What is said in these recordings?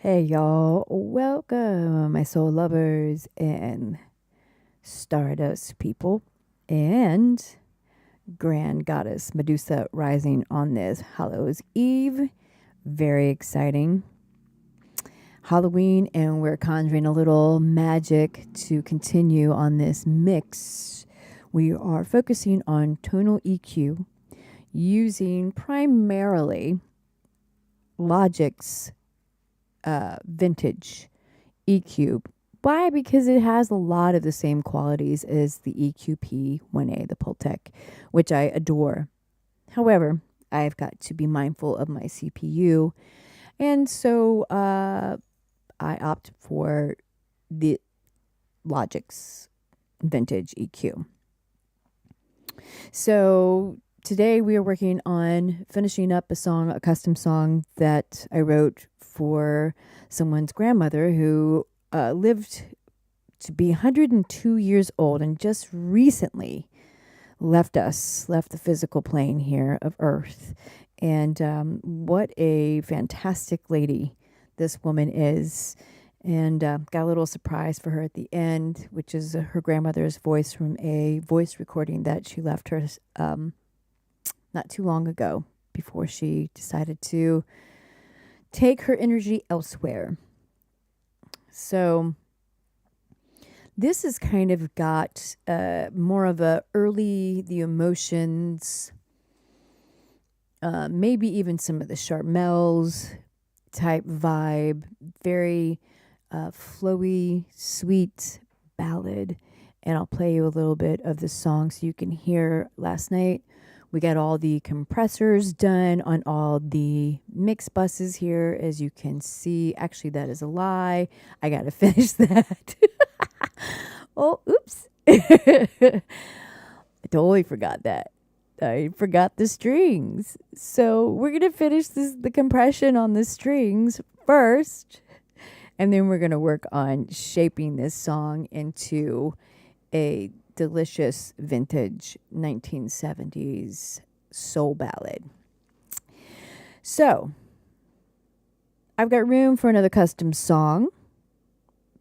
Hey y'all, welcome my soul lovers and stardust people and grand goddess Medusa rising on this Hallows Eve. Very exciting. Halloween, and we're conjuring a little magic to continue on this mix. We are focusing on tonal EQ using primarily Logic's vintage EQ. Why? Because it has a lot of the same qualities as the EQP 1A, the Pultec, which I adore. However, I've got to be mindful of my CPU, and so I opt for the Logic's vintage EQ. So today we are working on finishing up a custom song that I wrote for someone's grandmother who lived to be 102 years old and just recently left the physical plane here of Earth. And what a fantastic lady this woman is. And got a little surprise for her at the end, which is her grandmother's voice from a voice recording that she left her not too long ago before she decided to take her energy elsewhere. So this has kind of got more of the emotions, maybe even some of the Charmels type vibe, very flowy, sweet ballad. And I'll play you a little bit of the song so you can hear. Last night we got all the compressors done on all the mix buses here, as you can see. Actually, that is a lie. I got to finish that. Oh, oops. I totally forgot that. I forgot the strings. So we're going to finish the compression on the strings first. And then we're going to work on shaping this song into a delicious vintage 1970s soul ballad. So I've got room for another custom song.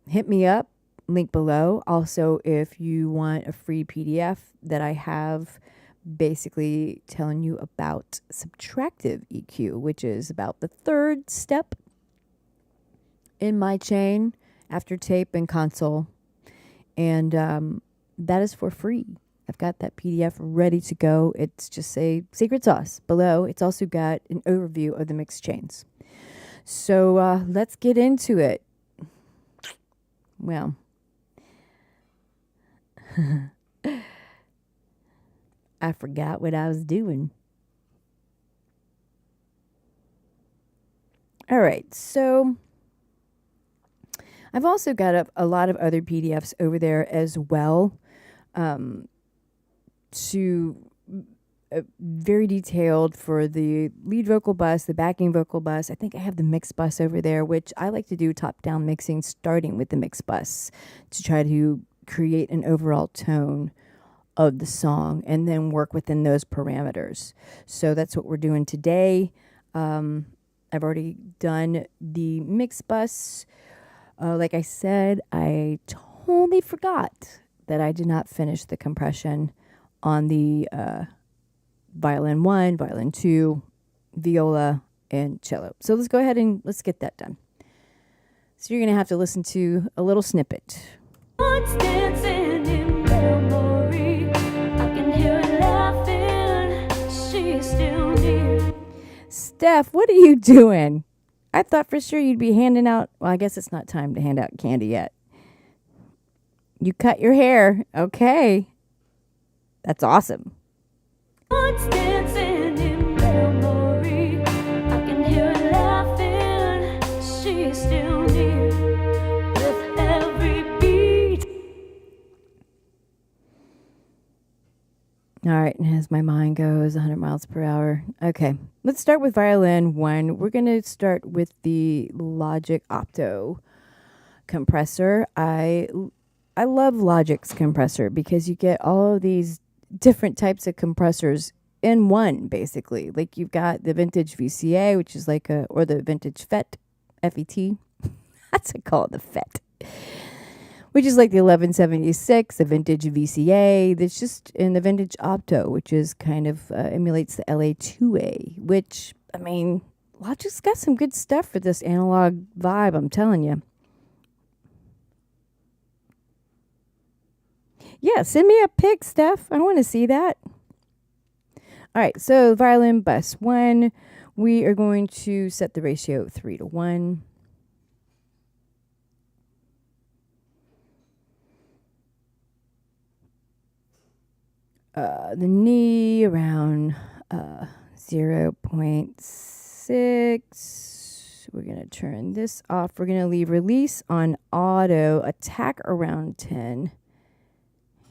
Hit me up, link below. Also, if you want a free PDF that I have basically telling you about subtractive EQ, which is about the third step in my chain after tape and console. And that is for free. I've got that PDF ready to go. It's just a secret sauce below. It's also got an overview of the mixed chains. So let's get into it. Well, I forgot what I was doing. All right, so I've also got a lot of other PDFs over there as well, very detailed for the lead vocal bus, the backing vocal bus. I think I have the mix bus over there, which I like to do top-down mixing, starting with the mix bus to try to create an overall tone of the song and then work within those parameters. So that's what we're doing today. I've already done the mix bus. Like I said, I totally forgot that I did not finish the compression on the violin 1, violin 2, viola, and cello. So let's go ahead and let's get that done. So you're going to have to listen to a little snippet. What's dancing in memory? I can hear her laughing. She's still near. Steph, what are you doing? I thought for sure you'd be handing out. Well, I guess it's not time to hand out candy yet. You cut your hair. Okay. That's awesome. What's dancing in memory? I can hear her laughing. She's still near with every beat. All right, and as my mind goes 100 miles per hour. Okay, let's start with violin 1. We're going to start with the Logic Opto compressor. I love Logic's compressor because you get all of these different types of compressors in one, basically. Like you've got the vintage VCA, which is like or the vintage FET, FET, That's called the FET, which is like the 1176, the vintage VCA. That's just in the vintage Opto, which is kind of emulates the LA2A, which, I mean, Logic's got some good stuff for this analog vibe, I'm telling you. Yeah, send me a pic, Steph. I want to see that. All right, so violin bus 1, we are going to set the ratio 3:1. The knee around 0.6. We're going to turn this off. We're going to leave release on auto, attack around 10.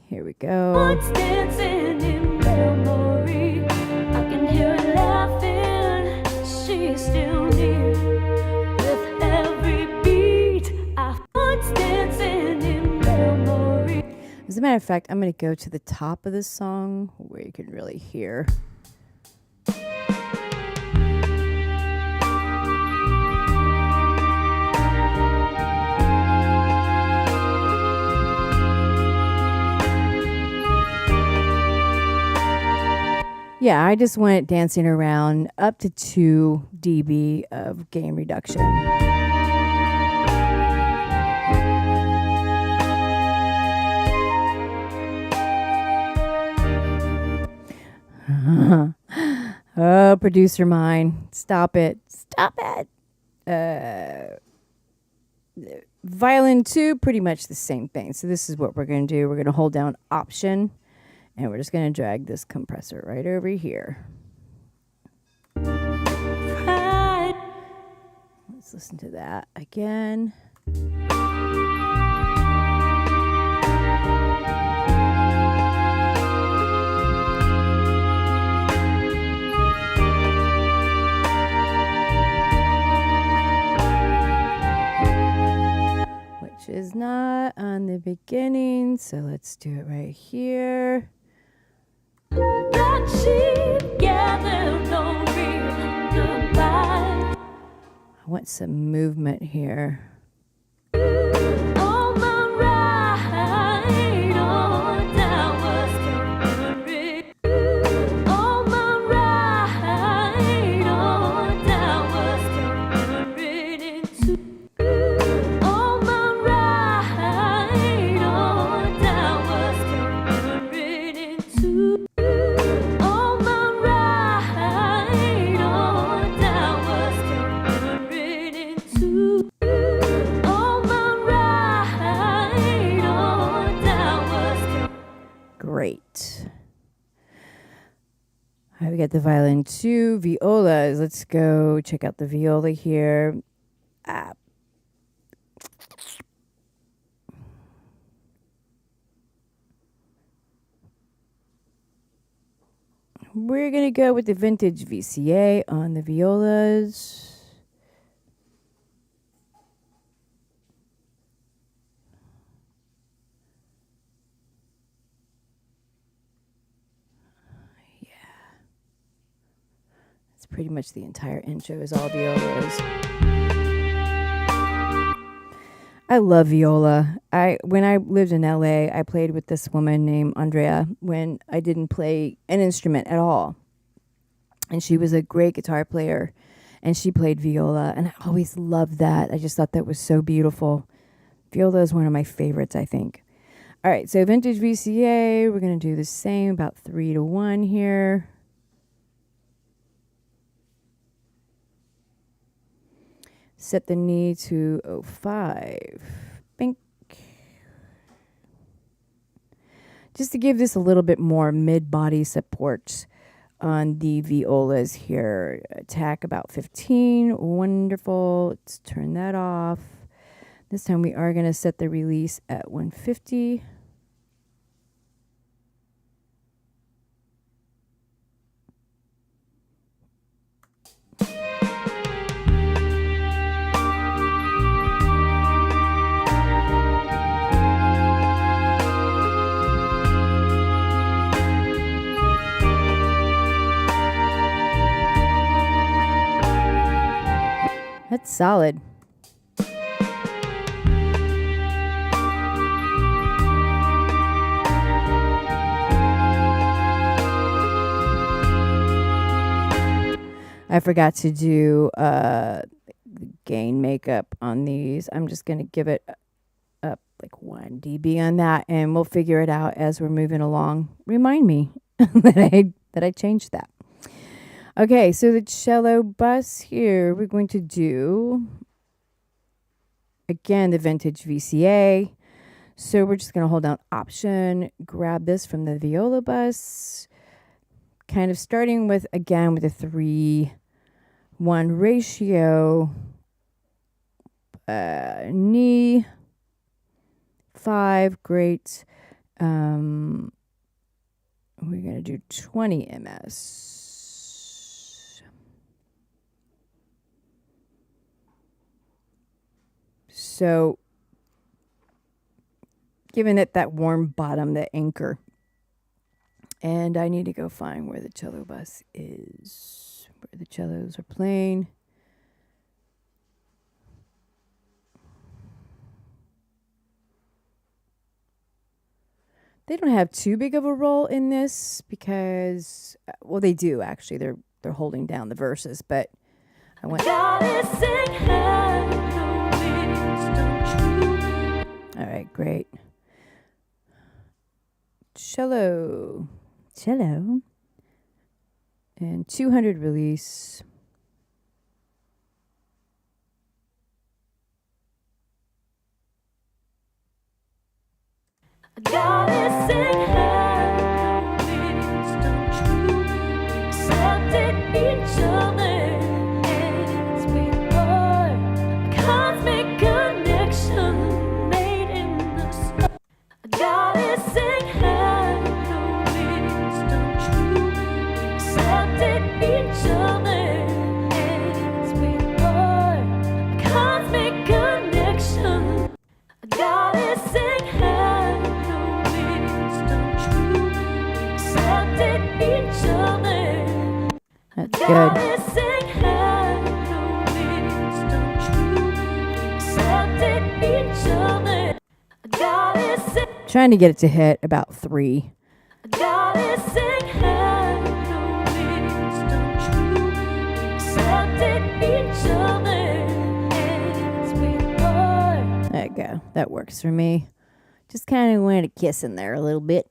Here we go. What's dancing in memory? I can hear her laughing. She's still near. With every beat, what's dancing in memory. As a matter of fact, I'm going to go to the top of this song where you can really hear. Yeah, I just want it dancing around up to 2 dB of gain reduction. Oh, producer mine. Stop it. Stop it. Violin 2, pretty much the same thing. So this is what we're going to do. We're going to hold down Option. And we're just going to drag this compressor right over here. Let's listen to that again. Which is not on the beginning, so let's do it right here. I want some movement here. Great. All right, we got the violin 2, violas. Let's go check out the viola here. We're going to go with the vintage VCA on the violas. Pretty much the entire intro is all violas. I love viola. When I lived in LA, I played with this woman named Andrea when I didn't play an instrument at all. And she was a great guitar player, and she played viola, and I always loved that. I just thought that was so beautiful. Viola is one of my favorites, I think. All right, so vintage VCA, we're going to do the same, about 3:1 here. Set the knee to 05. Bink. Just to give this a little bit more mid-body support on the violas here. Attack about 15. Wonderful. Let's turn that off. This time we are going to set the release at 150. That's solid. I forgot to do gain makeup on these. I'm just going to give it up like 1 dB on that, and we'll figure it out as we're moving along. Remind me that I changed that. Okay, so the cello bus here, we're going to do, again, the vintage VCA. So we're just going to hold down Option, grab this from the viola bus, kind of starting with, again, with a 3-1 ratio, knee, 5, great. We're going to do 20 ms. So, giving it that warm bottom, the anchor. And I need to go find where the cello bus is, where the cellos are playing. They don't have too big of a role in this because, well, they do actually. They're holding down the verses, but I went. All right, great. Cello, and 200 release. Gotta sing her, don't you accepted each other as we were, a cosmic connection made in the sky. Gotta sing her, don't you accepted each other as we were, a cosmic connection. Gotta sing her. That's good. Trying to get it to hit about 3. There you go. That works for me. Just kind of wanted to kiss in there a little bit.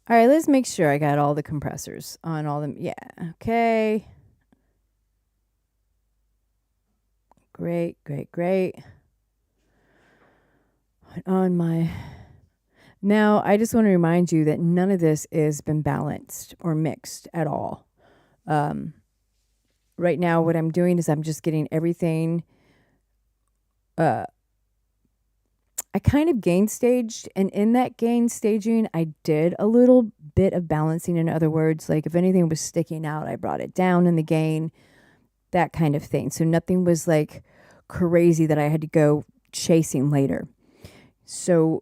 All right, let's make sure I got all the compressors on all them. Yeah, okay. Great. On my... Now, I just want to remind you that none of this has been balanced or mixed at all. Right now, what I'm doing is I'm just getting everything... I kind of gain staged, and in that gain staging, I did a little bit of balancing. In other words, like if anything was sticking out, I brought it down in the gain, that kind of thing. So nothing was like crazy that I had to go chasing later. So,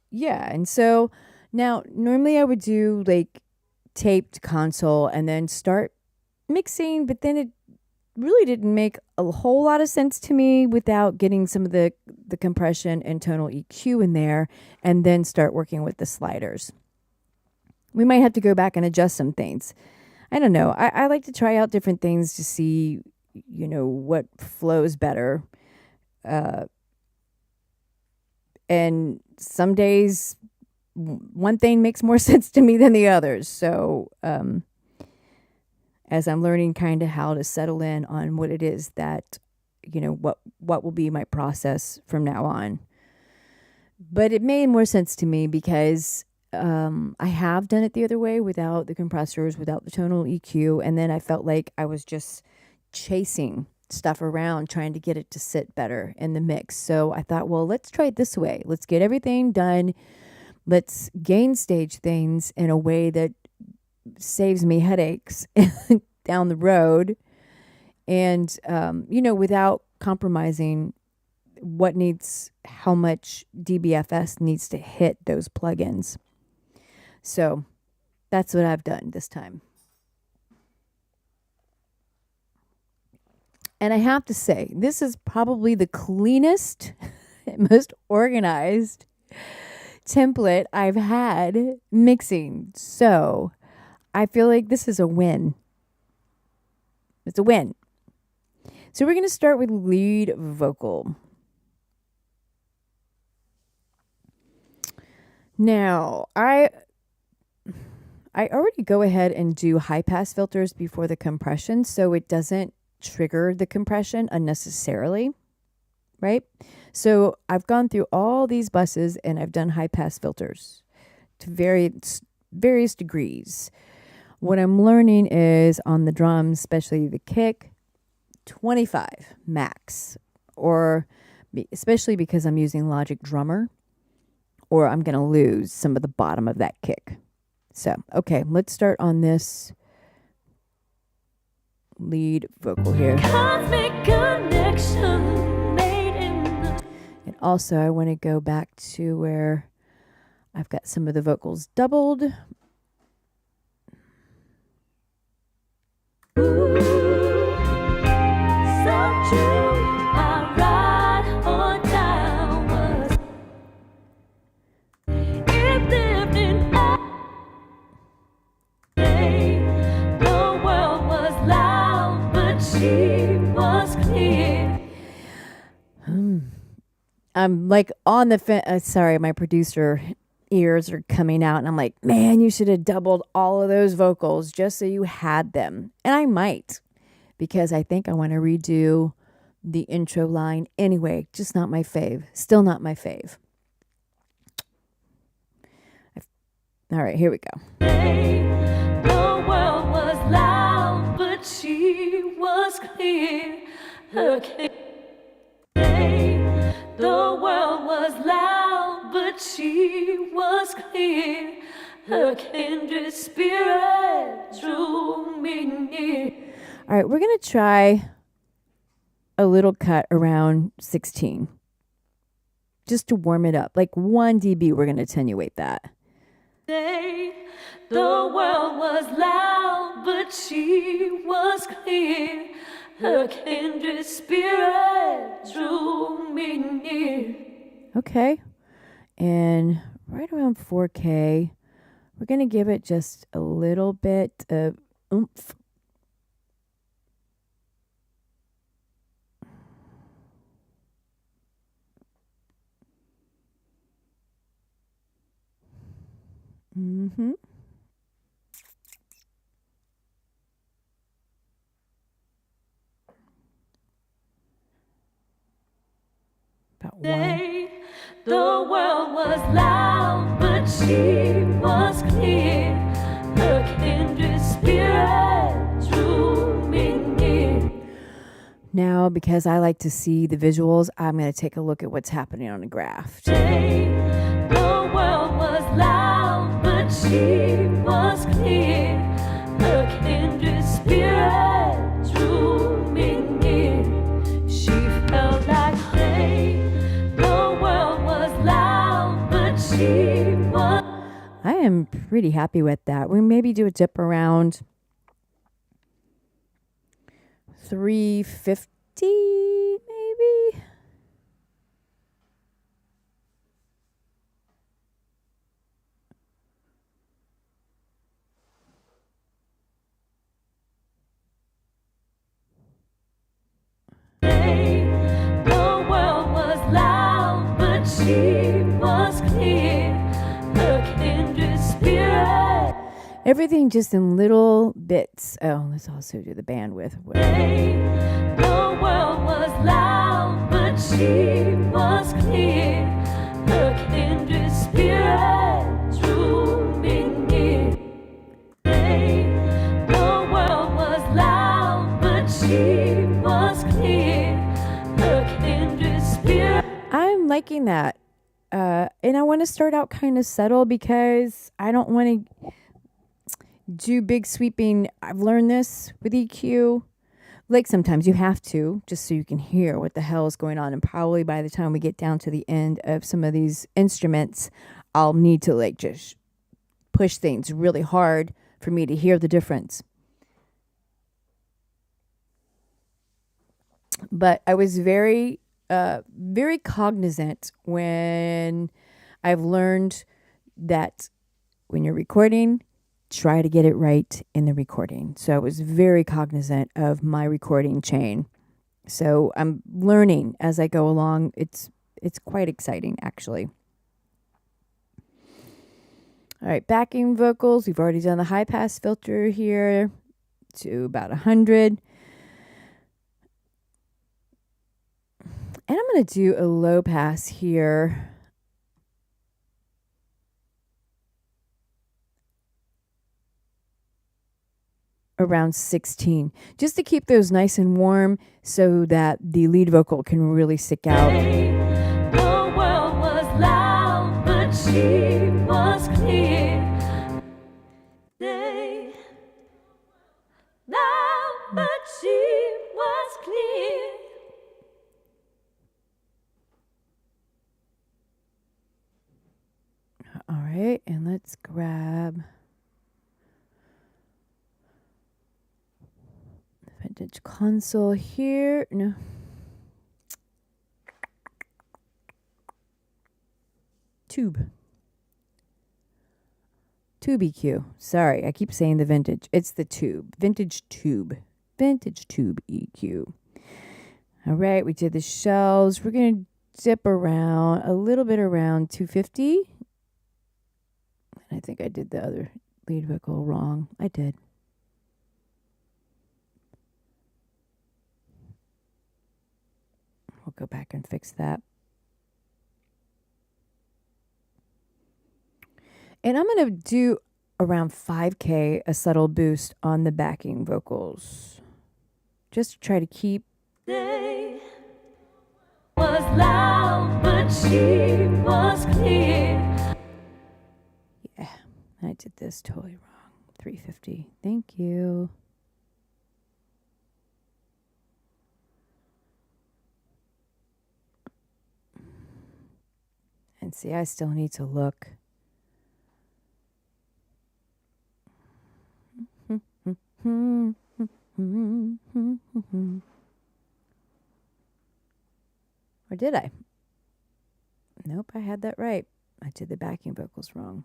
yeah. And so now normally I would do like taped console and then start mixing, but then it really didn't make a whole lot of sense to me without getting some of the compression and tonal EQ in there and then start working with the sliders. We might have to go back and adjust some things. I don't know. I like to try out different things to see, what flows better. And some days one thing makes more sense to me than the others. So, as I'm learning kind of how to settle in on what it is that, what will be my process from now on. But it made more sense to me because I have done it the other way without the compressors, without the tonal EQ. And then I felt like I was just chasing stuff around, trying to get it to sit better in the mix. So I thought, well, let's try it this way. Let's get everything done. Let's gain stage things in a way that saves me headaches down the road, and without compromising how much DBFS needs to hit those plugins. So that's what I've done this time. And I have to say, this is probably the cleanest and most organized template I've had mixing. So I feel like this is a win. It's a win. So we're going to start with lead vocal. Now, I already go ahead and do high pass filters before the compression, so it doesn't trigger the compression unnecessarily, right? So I've gone through all these buses and I've done high pass filters to various degrees. What I'm learning is on the drums, especially the kick, 25 max, or especially because I'm using Logic Drummer, or I'm going to lose some of the bottom of that kick. So, okay, let's start on this lead vocal here. Cosmic connection made in the And also, I want to go back to where I've got some of the vocals doubled. so true. My ride on time was it lived in day. The world was loud, but she was clear. I'm like on the sorry, my producer ears are coming out, and I'm like, man, you should have doubled all of those vocals just so you had them. And I might, because I think I want to redo the intro line anyway. Just not my fave. Still not my fave. All right, here we go. The world was loud, but she was clear. Her the world was loud, but she was clear. Her kindred spirit drew me near. All right, we're going to try a little cut around 16. Just to warm it up. Like 1 dB, we're going to attenuate that. The world was loud, but she was clear. Her kindred spirit drew me near. Okay. And right around 4K, we're going to give it just a little bit of oomph. Mm-hmm. About 1. The world was loud, but she was clear. Her kindred spirit drew me near. Now, because I like to see the visuals, I'm going to take a look at what's happening on the graph. The world was loud, but she was clear. Her kindred spirit drew me near. She felt like the world was loud, but she was. I am pretty happy with that. We maybe do a dip around 350, maybe. The world was loud, but she was clear. Her kindred spirit. Everything just in little bits. Oh, let's also do the bandwidth. The world was loud, but she was clear. Her kindred spirit drew me near. The world was loud, but she was clear. Her kindred spirit. I'm liking that. And I want to start out kind of subtle because I don't want to do big sweeping. I've learned this with EQ. Like sometimes you have to, just so you can hear what the hell is going on. And probably by the time we get down to the end of some of these instruments, I'll need to like just push things really hard for me to hear the difference. But I was very cognizant when I've learned that when you're recording, try to get it right in the recording. So I was very cognizant of my recording chain. So I'm learning as I go along. It's quite exciting, actually. All right, backing vocals. We've already done the high pass filter here to about 100. And I'm going to do a low pass here. Around 16, just to keep those nice and warm so that the lead vocal can really stick out. The world was loud, but she was clear. They loud, but she was clear. All right, and let's grab the vintage console here. No. Tube EQ. Sorry, I keep saying the vintage. It's the tube. Vintage tube EQ. All right, we did the shells. We're going to dip around a little bit around 250. I think I did the other lead vocal wrong. I did. We'll go back and fix that. And I'm going to do around 5K, a subtle boost on the backing vocals. Just to try to keep. They was loud, but she was clear. Yeah, I did this totally wrong. 350. Thank you. And see, I still need to look. Or did I? Nope, I had that right. I did the backing vocals wrong.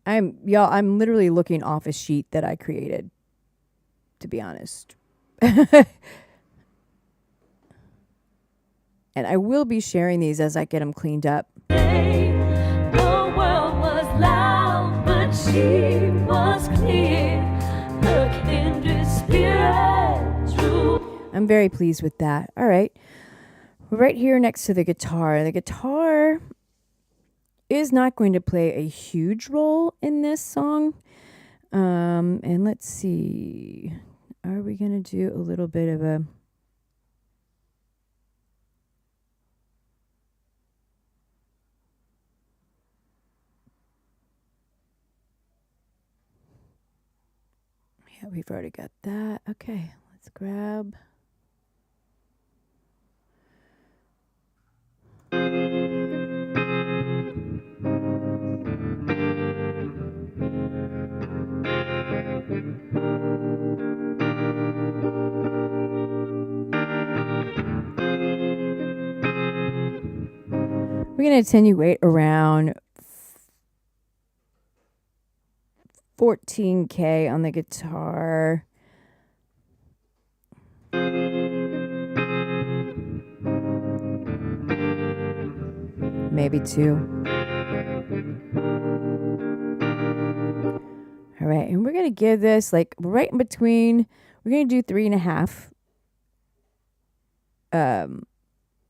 I'm literally looking off a sheet that I created, to be honest. And I will be sharing these as I get them cleaned up. The world was loud, but she was clear. Her kindred spirit true. I'm very pleased with that. All right. We're right here next to the guitar. The guitar is not going to play a huge role in this song. And let's see. Are we going to do a little bit of a... Yeah, we've already got that. Okay, let's grab... We're going to attenuate around 14K on the guitar. Maybe 2. All right, and we're going to give this like right in between. We're going to do 3.5.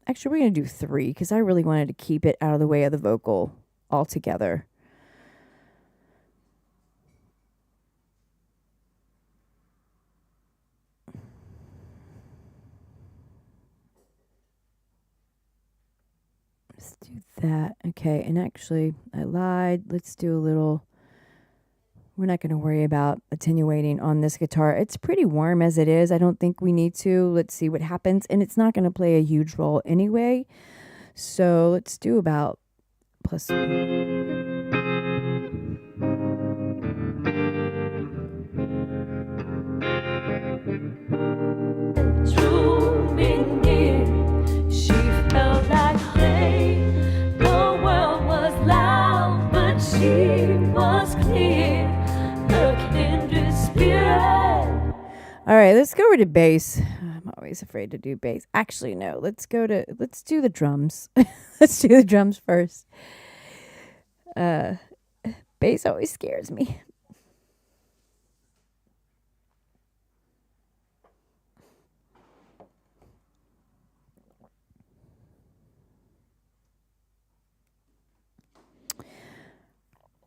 Actually, we're going to do 3 because I really wanted to keep it out of the way of the vocal altogether. Let's do that. Okay, and actually, I lied. Let's do a little... We're not going to worry about attenuating on this guitar. It's pretty warm as it is. I don't think we need to. Let's see what happens. And it's not going to play a huge role anyway. So let's do about plus... right, let's go over to bass. I'm always afraid to do bass. Actually, no. Let's do the drums. Let's do the drums first. Bass always scares me.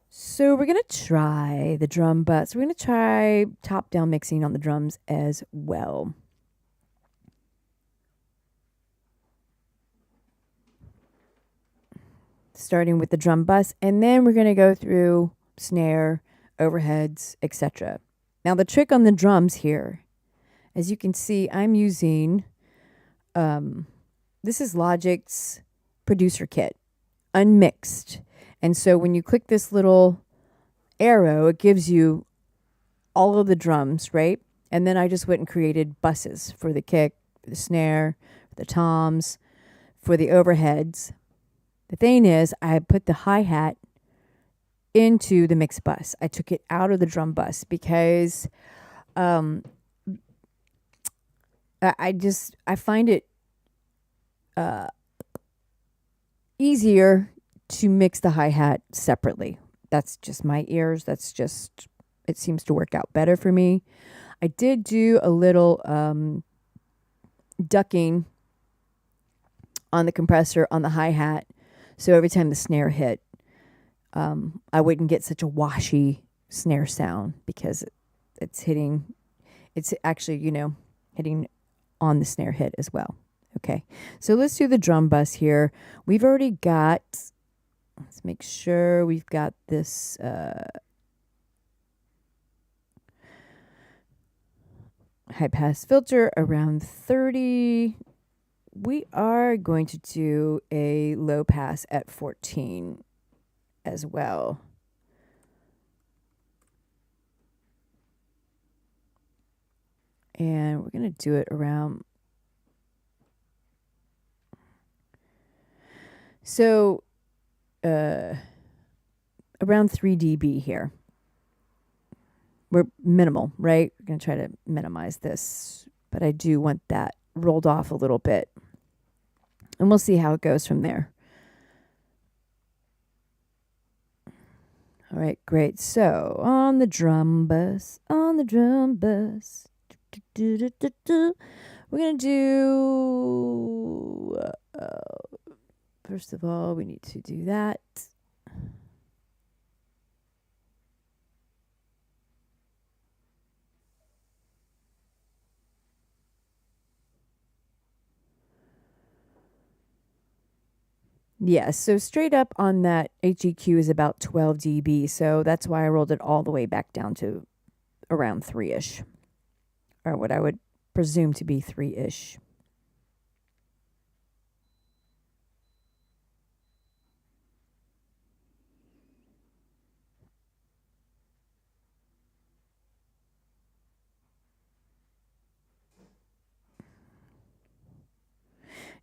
So we're going to try the drum bus. We're going to try top-down mixing on the drums as well. Starting with the drum bus, and then we're going to go through snare, overheads, etc. Now the trick on the drums here, as you can see, I'm using, this is Logic's producer kit, unmixed. And so when you click this little arrow, it gives you all of the drums, right? And then I just went and created buses for the kick, for the snare, for the toms, for the overheads. The thing is, I put the hi-hat into the mix bus. I took it out of the drum bus because I find it easier to mix the hi-hat separately. That's just my ears. It seems to work out better for me. I did do a little ducking on the compressor on the hi-hat. So every time the snare hit, I wouldn't get such a washy snare sound because it's actually, hitting on the snare hit as well. Okay, so let's do the drum bus here. We've already got, let's make sure we've got this high pass filter around 30. We are going to do a low pass at 14 as well. And we're going to do it around, so around 3 dB here. We're minimal, right? We're going to try to minimize this, but I do want that rolled off a little bit. And we'll see how it goes from there. All right, great. So on the drum bus, we're going to do, first of all, we need to do that. Yes, so straight up on that HEQ is about 12 dB, so that's why I rolled it all the way back down to around 3-ish, or what I would presume to be 3-ish.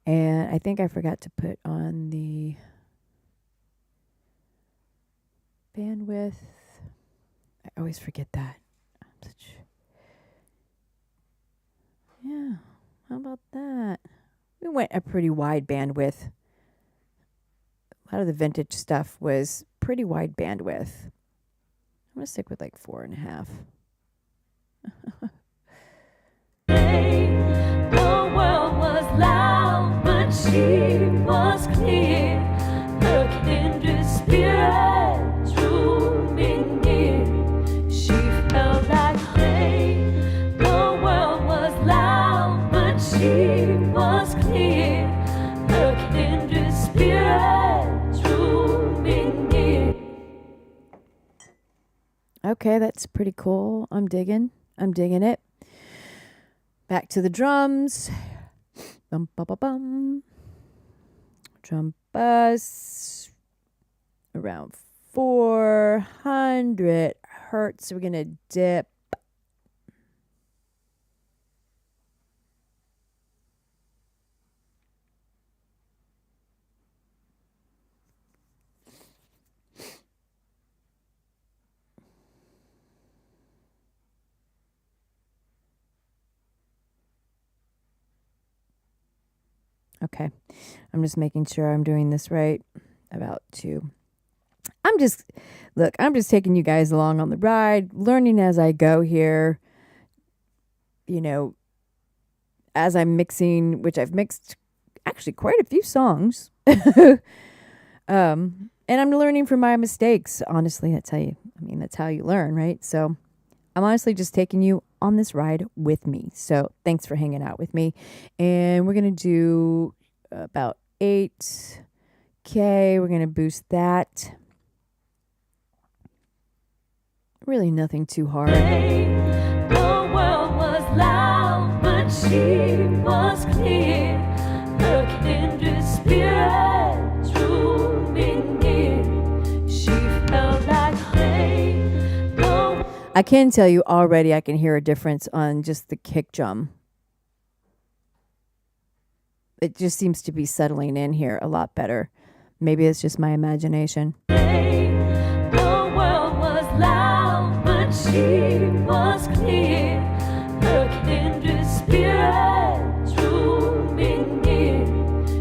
And I think I forgot to put on the bandwidth. I always forget that. Yeah, how about that? We went a pretty wide bandwidth. A lot of the vintage stuff was pretty wide bandwidth. I'm going to stick with like 4.5. The world was loud, but she was clear. Her kindred spirit drew me near. She felt like rain. The world was loud, but she was clear. Her kindred spirit drew me near. Okay, that's pretty cool. I'm digging it. Back to the drums. Bum, bum, bum, bum. Drum bus. Around 400 hertz. We're going to dip. Okay. I'm just making sure I'm doing this right. About to. I'm just taking you guys along on the ride, learning as I go here. You know, as I'm mixing, which I've mixed actually quite a few songs. And I'm learning from my mistakes. Honestly, that's how you learn, right? So I'm honestly just taking you on this ride with me. So thanks for hanging out with me. And we're going to do about 8K. We're going to boost that. Really nothing too hard. The world was loud, but she was clear. Her kindred spirit drew me near. She felt like rain. I can tell you already I can hear a difference on just the kick drum. It just seems to be settling in here a lot better. Maybe it's just my imagination. The world was loud, but she was clear. Her kindred spirit drew me near.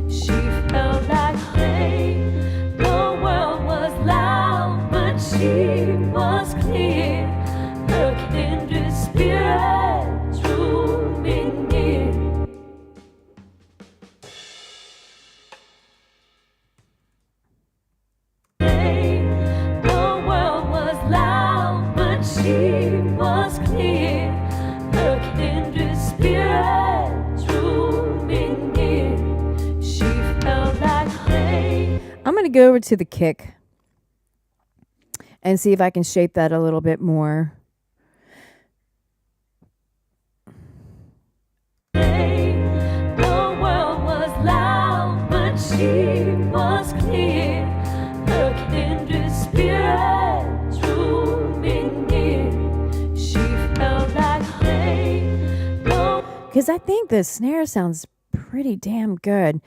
She felt like rain. The world was loud, but she was clear. Her kindred spirit drew me near. The world was loud, but she was clear. Her kindred spirit drew me near. She felt like rain. I'm going to go over to the kick and see if I can shape that a little bit more. The world was loud, but she was clear. Her kindred spirit drew me near. She felt like rain. Because I think the snare sounds pretty damn good.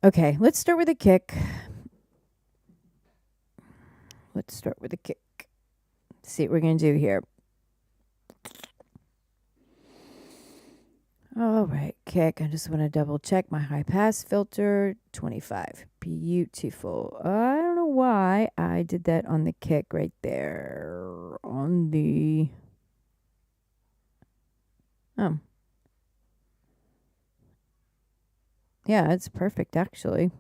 Okay, let's start with a kick. See what we're going to do here. All right, kick. I just want to double check my high pass filter, 25. Beautiful. I don't know why I did that on the kick right there. On the... Oh. Yeah, it's perfect actually.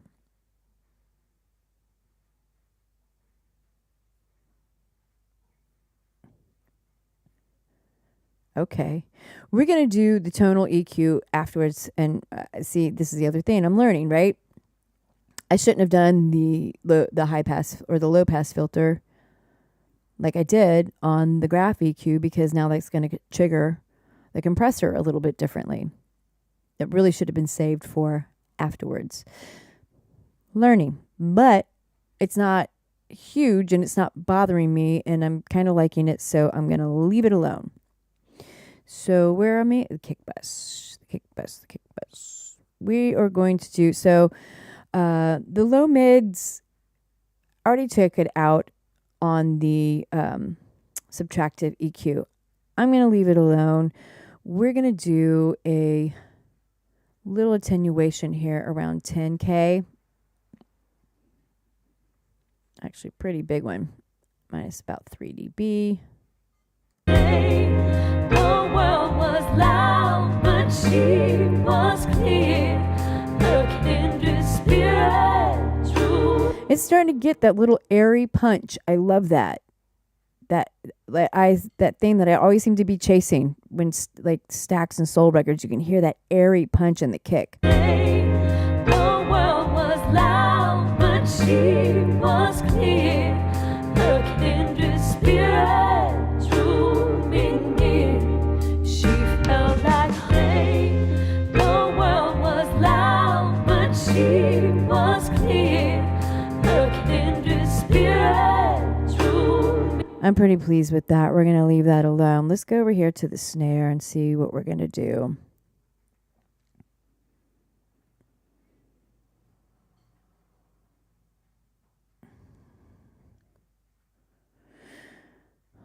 Okay. We're going to do the tonal EQ afterwards. And see, this is the other thing I'm learning, right? I shouldn't have done the high pass or the low pass filter like I did on the graph EQ, because now that's going to trigger the compressor a little bit differently. It really should have been saved for afterwards. Learning. But it's not huge and it's not bothering me, and I'm kind of liking it, so I'm going to leave it alone. So where am I? The kick bus. We are going to do, so the low mids, I already took it out on the subtractive EQ. I'm going to leave it alone. We're going to do a little attenuation here around 10K. Actually, pretty big one. Minus about 3 dB. The world was loud, but she was clear. Her kindred spirit drew. It's starting to get that little airy punch. I love that. That thing that I always seem to be chasing when like Stax and Soul records. You can hear that airy punch in the kick. The world was loud, but she was clear. Her kindred spirit drew me near. She felt like rain. The world was loud, but she was clear. Her kindred spirit drew me. I'm pretty pleased with that. We're going to leave that alone. Let's go over here to the snare and see what we're going to do.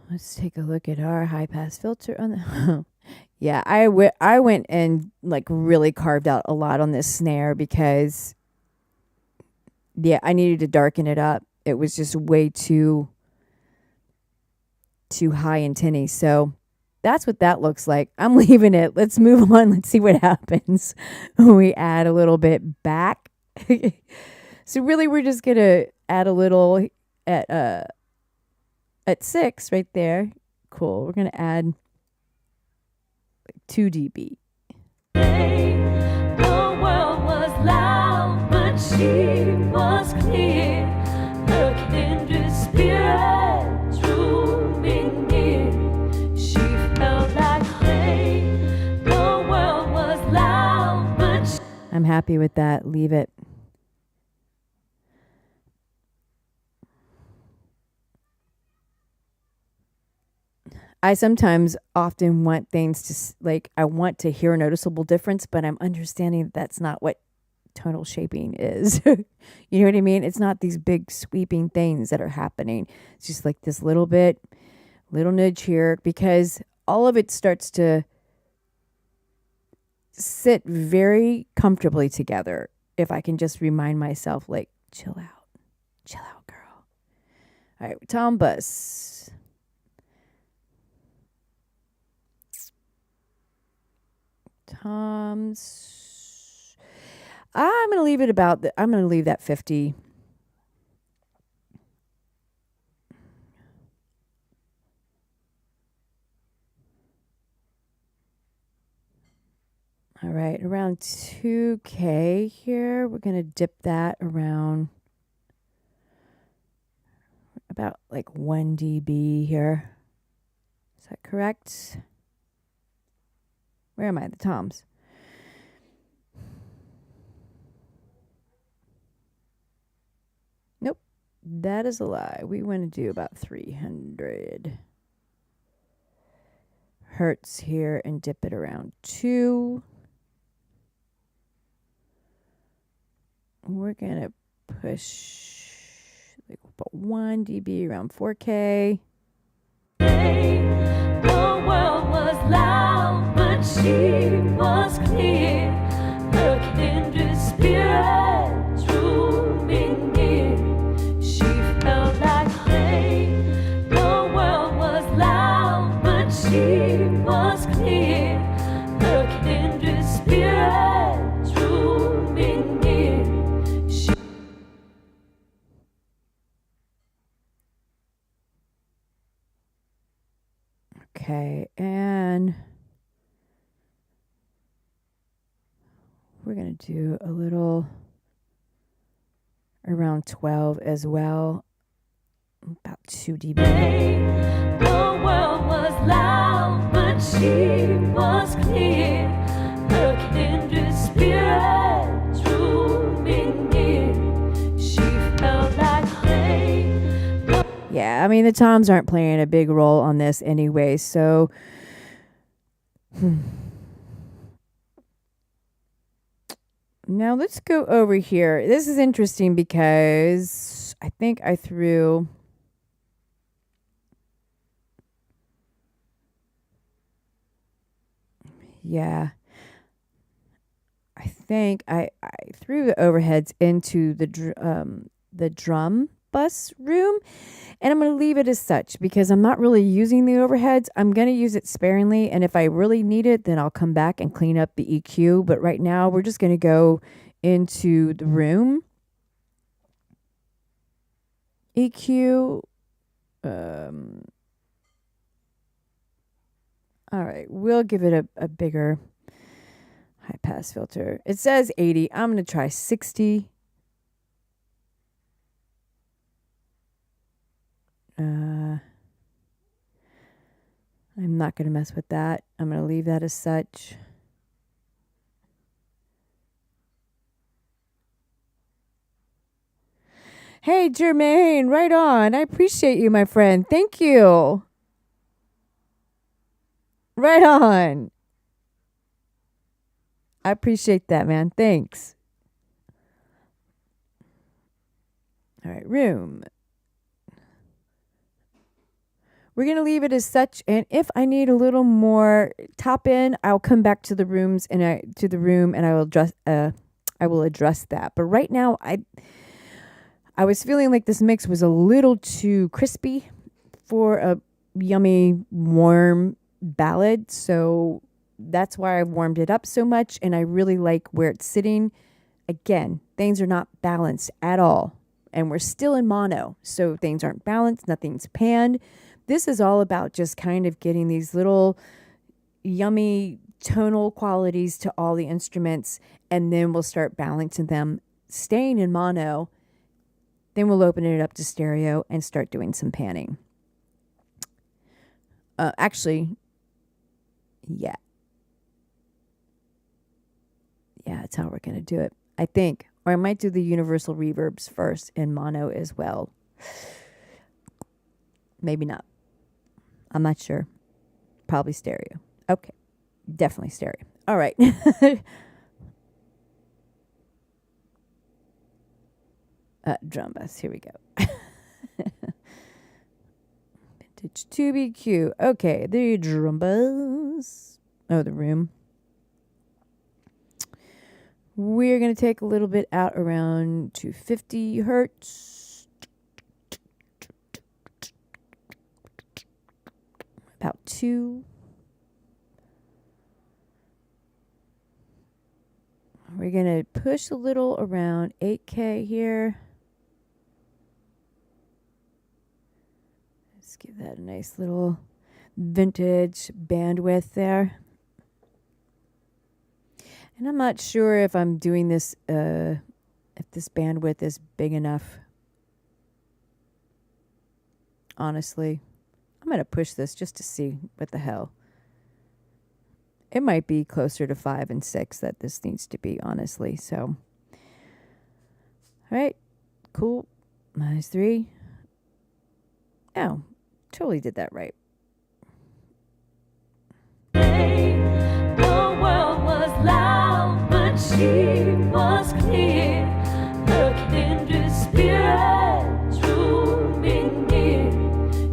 Let's take a look at our high pass filter on the Yeah, I went and like really carved out a lot on this snare because yeah, I needed to darken it up. It was just way too high and tinny. So that's what that looks like. I'm leaving it. Let's move on. Let's see what happens when we add a little bit back. So really we're just gonna add a little at 6 right there. Cool. We're gonna add 2 dB. The world was loud, but she was clear. Her kindred spirit drew me near. She felt like rain. The world was loud, but I'm happy with that. Leave it. I sometimes often want things to like, I want to hear a noticeable difference, but I'm understanding that that's not what tonal shaping is. You know what I mean? It's not these big sweeping things that are happening. It's just like this little bit, little nudge here, because all of it starts to sit very comfortably together. If I can just remind myself, like, chill out, girl. All right, tom bus. Toms. I'm gonna leave it about. I'm gonna leave that 50. All right, around 2K here. We're gonna dip that around about like 1 dB here. Is that correct? Where am I? The toms. Nope. That is a lie. We want to do about 300 hertz here and dip it around 2. We're going to push like about 1 dB around 4K. the world was loud, but she was clear. Her kindred spirit drew me near. She felt like rain. The world was loud, but she was clear. Her kindred spirit drew me near. Okay, and we're going to do a little around 12 as well, about 2 dB. The world was loud, but she was clear. Her kindred spirit drew me near. She felt like rain. Yeah, I mean, the toms aren't playing a big role on this anyway, so now let's go over here. This is interesting because I think I threw I think I threw the overheads into the drum bus room, and I'm going to leave it as such because I'm not really using the overheads. I'm going to use it sparingly, and if I really need it, then I'll come back and clean up the EQ. But right now, we're just going to go into the room. EQ. All right, we'll give it a bigger high pass filter. It says 80. I'm going to try 60. I'm not going to mess with that. I'm going to leave that as such. Hey, Jermaine, right on. I appreciate you, my friend. Thank you. Right on. I appreciate that, man. Thanks. All right, room. We're going to leave it as such. And if I need a little more top in, I'll come back to the rooms and I will address that. But right now, I was feeling like this mix was a little too crispy for a yummy, warm ballad. So that's why I warmed it up so much. And I really like where it's sitting. Again, things are not balanced at all. And we're still in mono. So things aren't balanced. Nothing's panned. This is all about just kind of getting these little yummy tonal qualities to all the instruments. And then we'll start balancing them, staying in mono. Then we'll open it up to stereo and start doing some panning. Actually, yeah. Yeah, that's how we're going to do it, I think. Or I might do the universal reverbs first in mono as well. Maybe not. I'm not sure. Probably stereo. Okay. Definitely stereo. All right. Drum bass. Here we go. Vintage 2BQ. Okay. The drum bass. Oh, the room. We're going to take a little bit out around 250 hertz. About 2. We're going to push a little around 8K here. Let's give that a nice little vintage bandwidth there. And I'm not sure if I'm doing this, if this bandwidth is big enough. Honestly, I'm going to push this just to see what the hell. It might be closer to 5 and 6 that this needs to be, honestly. So, all right, cool. -3. Oh, totally did that right. The world was loud, but she was clear. Her kindred spirit drew me near.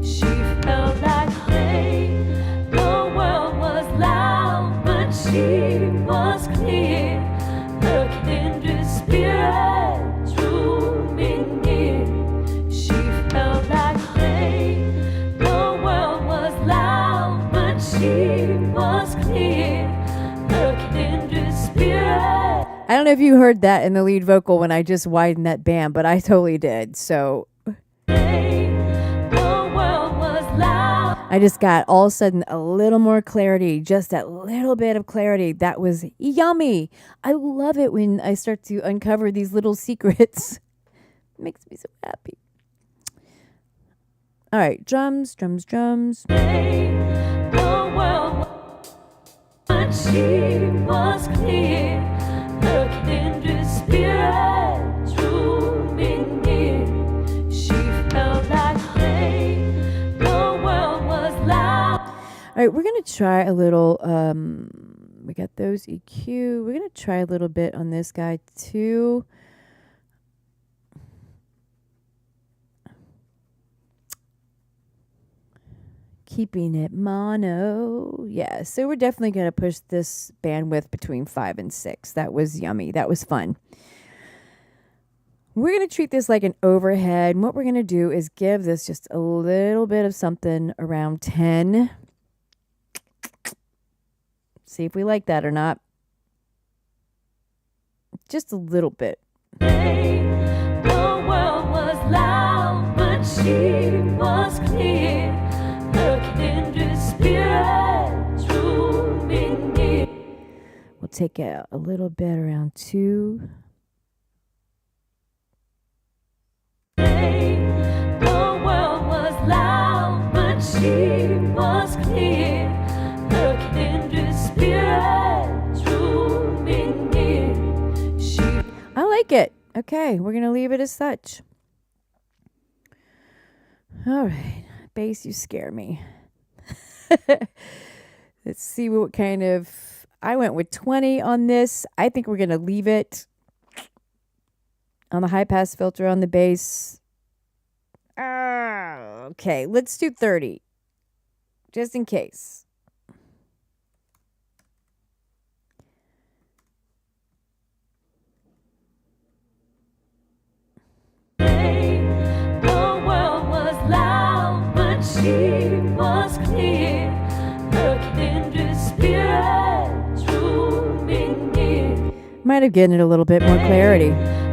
She felt like rain. The world was loud, but she was clear. Her kindred spirit drew me near. She felt like rain. The world was loud, but she was clear. Her kindred spirit. I don't know if you heard that in the lead vocal when I just widened that band, but I totally did. So I just got all of a sudden a little more clarity, just that little bit of clarity. That was yummy. I love it when I start to uncover these little secrets. It makes me so happy. All right, drums, drums, drums. The world, but she was clear. Her kindred spirit drew me near. She felt like rain. The world was loud. All right, we're going to try a little, we got those EQ. We're going to try a little bit on this guy too. Keeping it mono. Yeah, so we're definitely going to push this bandwidth between 5 and 6. That was yummy. That was fun. We're going to treat this like an overhead. And what we're going to do is give this just a little bit of something around 10. See if we like that or not. Just a little bit. The world was loud, but she was clear. Her kindred spirit drew me near. We'll take a little bit around 2. The world was loud, but she was clear. Her kindred spirit drew me near. She I like it. Okay, we're going to leave it as such. All right. Bass, you scare me. Let's see what kind of... I went with 20 on this. I think we're going to leave it on the high-pass filter on the bass. Okay, let's do 30. just in case. The world was loud, but she was clear. Her kindred spirit drew me near. Might have given it a little bit more clarity.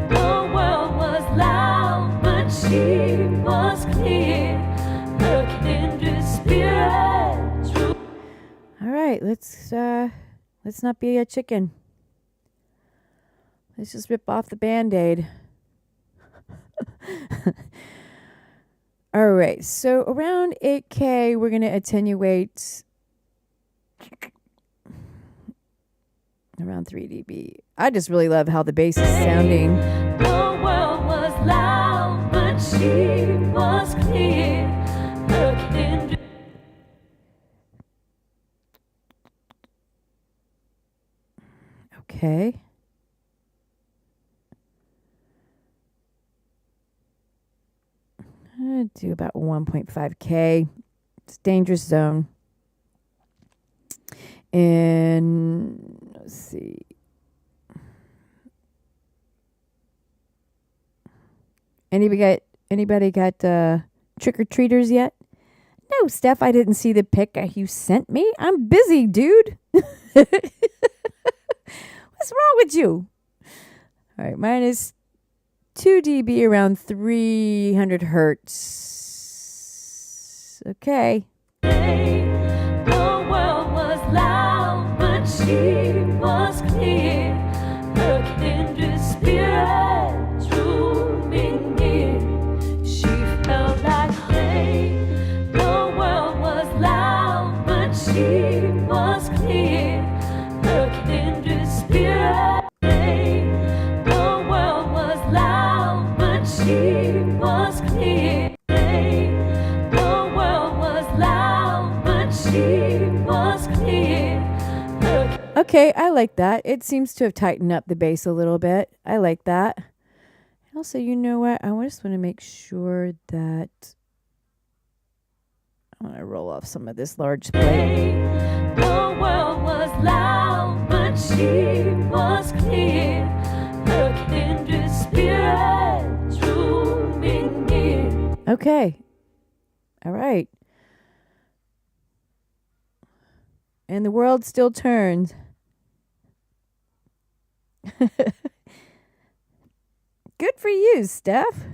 The world was loud, but she was clear. Her kindred spirit drew. All right, let's not be a chicken. Let's just rip off the Band-Aid. All right, so around 8K, we're going to attenuate around 3 dB. I just really love how the bass is sounding. The world was loud, but she was clear. Her kindred. Okay. I'm going to do about 1.5K. It's dangerous zone. And let's see. Anybody got trick-or-treaters yet? No, Steph, I didn't see the pic you sent me. I'm busy, dude. What's wrong with you? All right, mine is 2 dB around 300 hertz. Okay. The world was loud, but she was clear. Her kindred spirit drew me near. She felt like rain. The world was loud, but she was clear. Her kindred spirit. The world was loud, but she was clear. The world was loud, but she was clear. Okay, I like that. It seems to have tightened up the bass a little bit. I like that. Also, you know what? I just want to make sure that I want to roll off some of this large plate. The world was loud, but she was clear. Her kindred spirit drew me near. Okay. All right. And the world still turns. Good for you, Steph.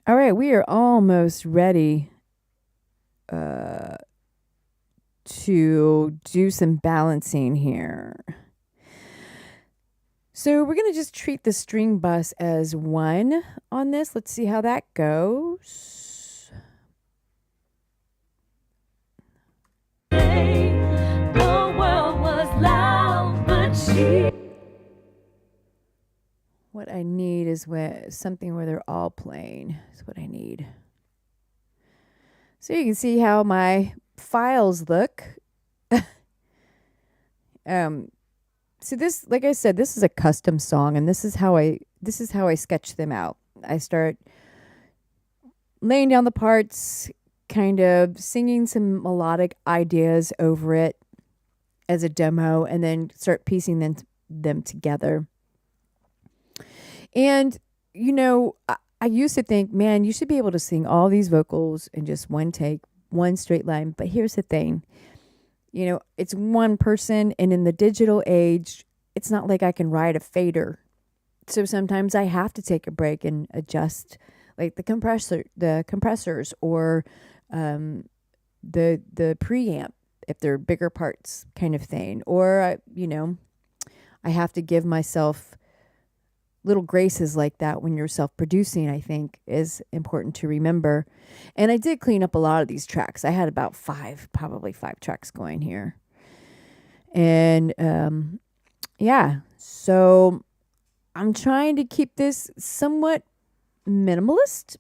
All right, we are almost ready to do some balancing here. So we're going to just treat the string bus as 1 on this. Let's see how that goes. The world was loud, but she. What I need is something where they're all playing. That's what I need. So you can see how my files look. So this, like I said, this is a custom song, and this is how I sketch them out. I start laying down the parts, kind of singing some melodic ideas over it as a demo, and then start piecing them together. And, you know, I used to think, man, you should be able to sing all these vocals in just one take, one straight line. But here's the thing. You know, it's one person, and in the digital age, it's not like I can ride a fader. So sometimes I have to take a break and adjust, like the compressors, or the preamp if they're bigger parts, kind of thing. Or I have to give myself little graces like that when you're self-producing. I think is important to remember. And I did clean up a lot of these tracks. I had about probably five tracks going here. And so I'm trying to keep this somewhat minimalist,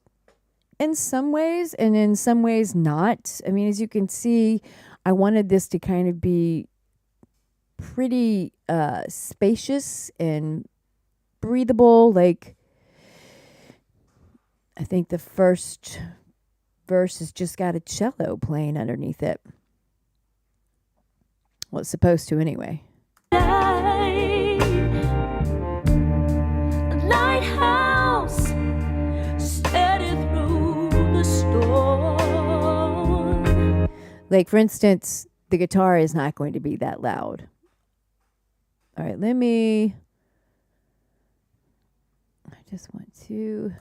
in some ways, and in some ways not. I mean, as you can see, I wanted this to kind of be pretty spacious and breathable. Like, I think the first verse has just got a cello playing underneath it. Well, it's supposed to anyway. Lighthouse, steady through the storm. Like, for instance, the guitar is not going to be that loud. All right, I just want to...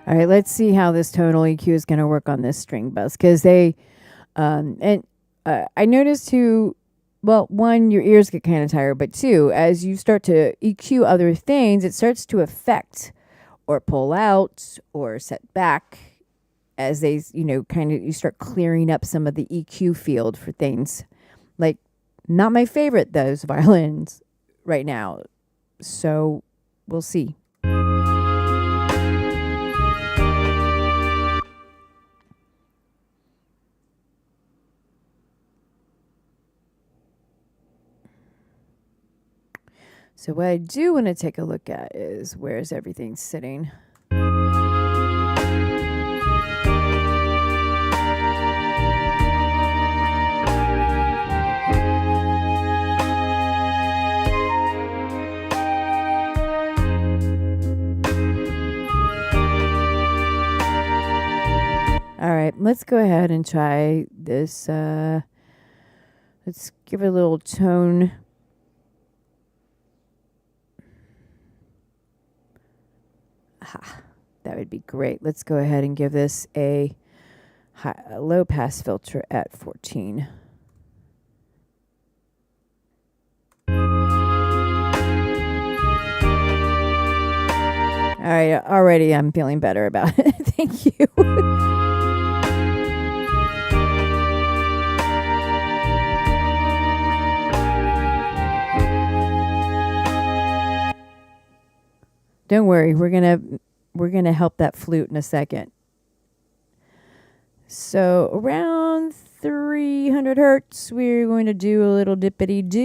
All right, let's see how this tonal EQ is going to work on this string bus, because I noticed too, well, one, your ears get kind of tired, but two, as you start to EQ other things, it starts to affect or pull out or set back as they, you start clearing up some of the EQ field for things. Like, not my favorite, those violins right now. So we'll see. So what I do want to take a look at is, where's everything sitting? All right, let's go ahead and try this. Let's give it a little tone. That would be great. Let's go ahead and give this a low pass filter at 14. All right, already I'm feeling better about it. Thank you. Don't worry, we're gonna help that flute in a second. So around 300 hertz, we're going to do a little dippity do,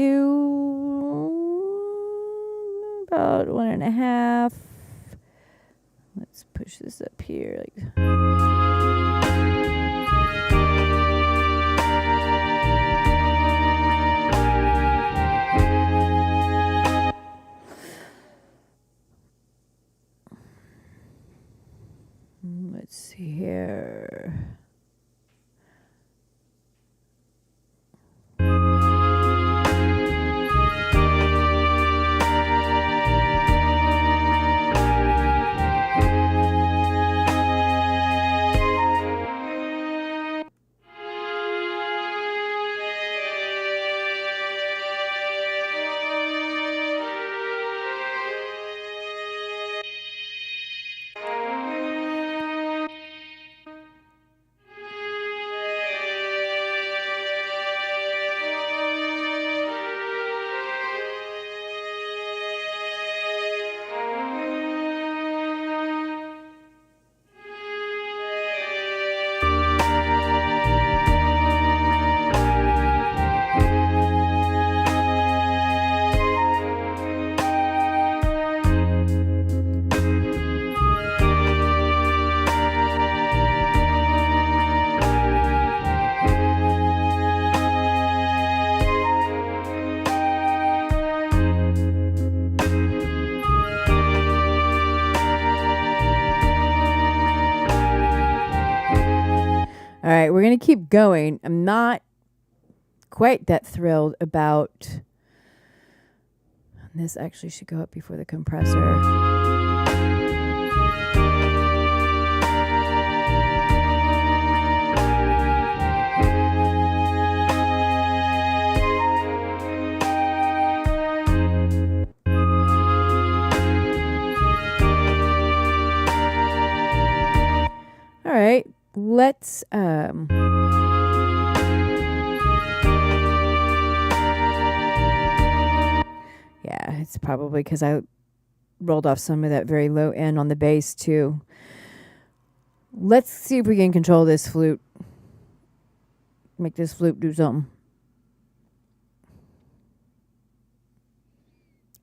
about 1.5. Let's push this up here. Let's see here. we're going to keep going. I'm not quite that thrilled about... This actually should go up before the compressor. All right, let's yeah, it's probably because I rolled off some of that very low end on the bass too. Let's see if we can control this flute. Make this flute do something.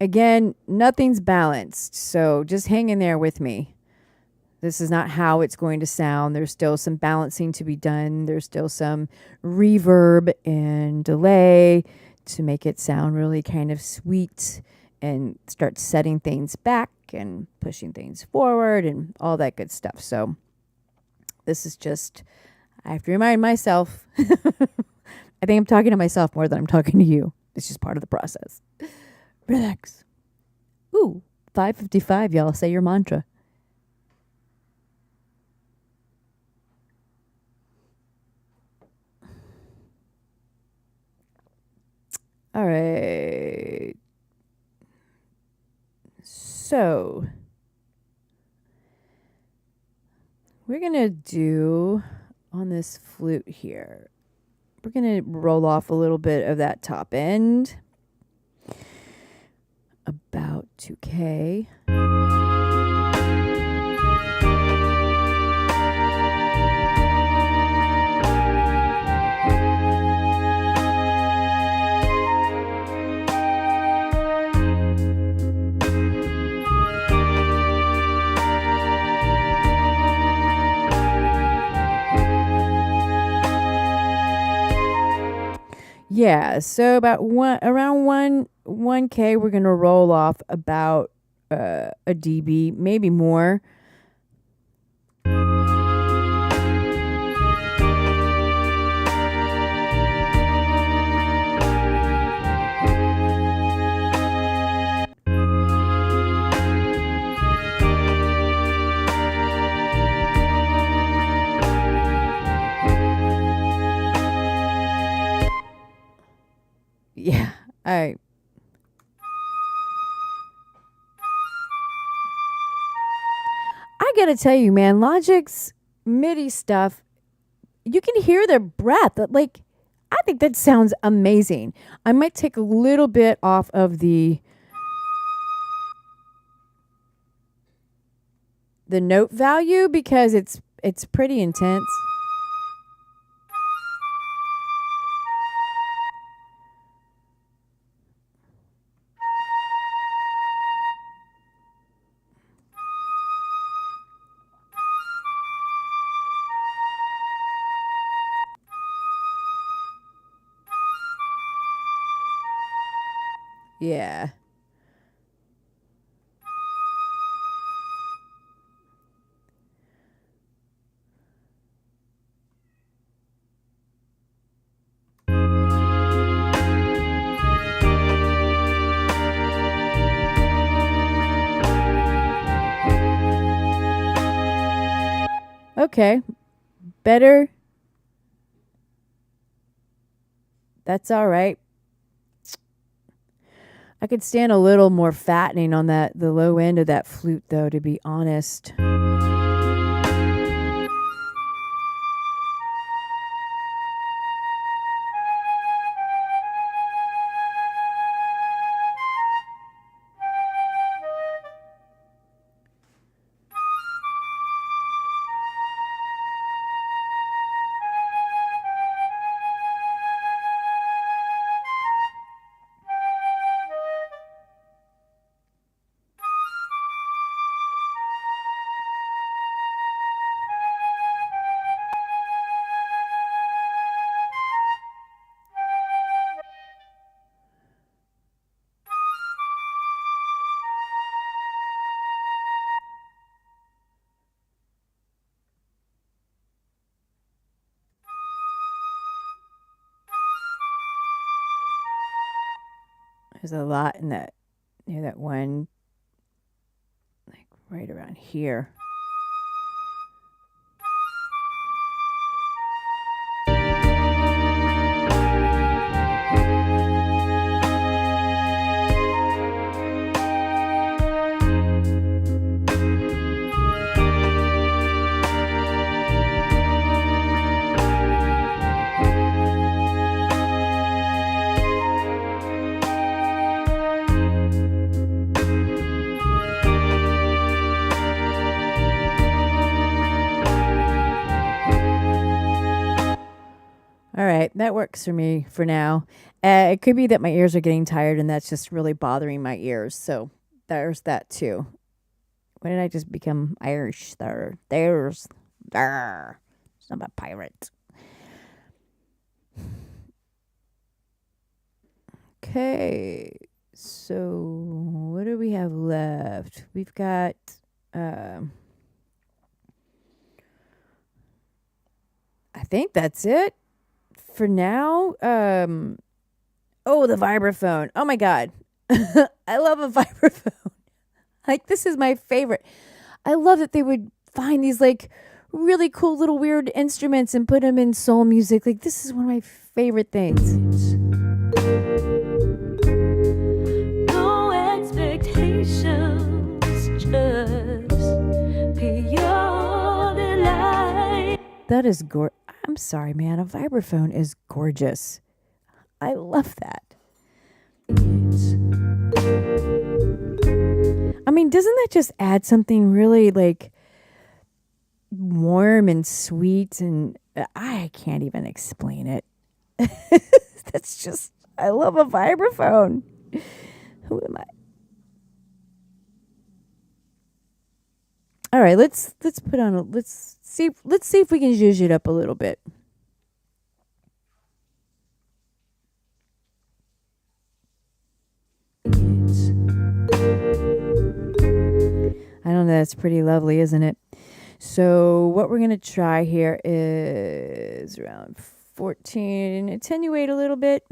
Again, nothing's balanced, so just hang in there with me. This is not how it's going to sound. There's still some balancing to be done. There's still some reverb and delay to make it sound really kind of sweet and start setting things back and pushing things forward and all that good stuff. So this is just, I have to remind myself. I think I'm talking to myself more than I'm talking to you. It's just part of the process. Relax. Ooh, 5:55, y'all. Say your mantra. All right. So we're going to do on this flute here, we're going to roll off a little bit of that top end. About 2K. Yeah, so about around 1K, we're gonna roll off about a dB, maybe more. Yeah, I gotta tell you, man, Logic's MIDI stuff, you can hear their breath. Like, I think that sounds amazing. I might take a little bit off of the note value because it's pretty intense. Yeah. Okay. Better. That's all right. I could stand a little more fattening on the low end of that flute, though, to be honest. There's a lot in that, near that one, like right around here. All right, that works for me for now. It could be that my ears are getting tired and that's just really bothering my ears. So there's that too. When did I just become Irish? There's. I'm a pirate. Okay, so what do we have left? We've got. I think that's it for now. Oh, the vibraphone. Oh my God. I love a vibraphone. Like, this is my favorite. I love that they would find these like really cool little weird instruments and put them in soul music. Like, this is one of my favorite things. No expectations, just pure delight. That is I'm sorry, man. A vibraphone is gorgeous. I love that. I mean, doesn't that just add something really like warm and sweet? And I can't even explain it. That's just, I love a vibraphone. Who am I? All right, let's put on let's see if we can zhuzh it up a little bit. I don't know, that's pretty lovely, isn't it? So what we're going to try here is around 14, attenuate a little bit.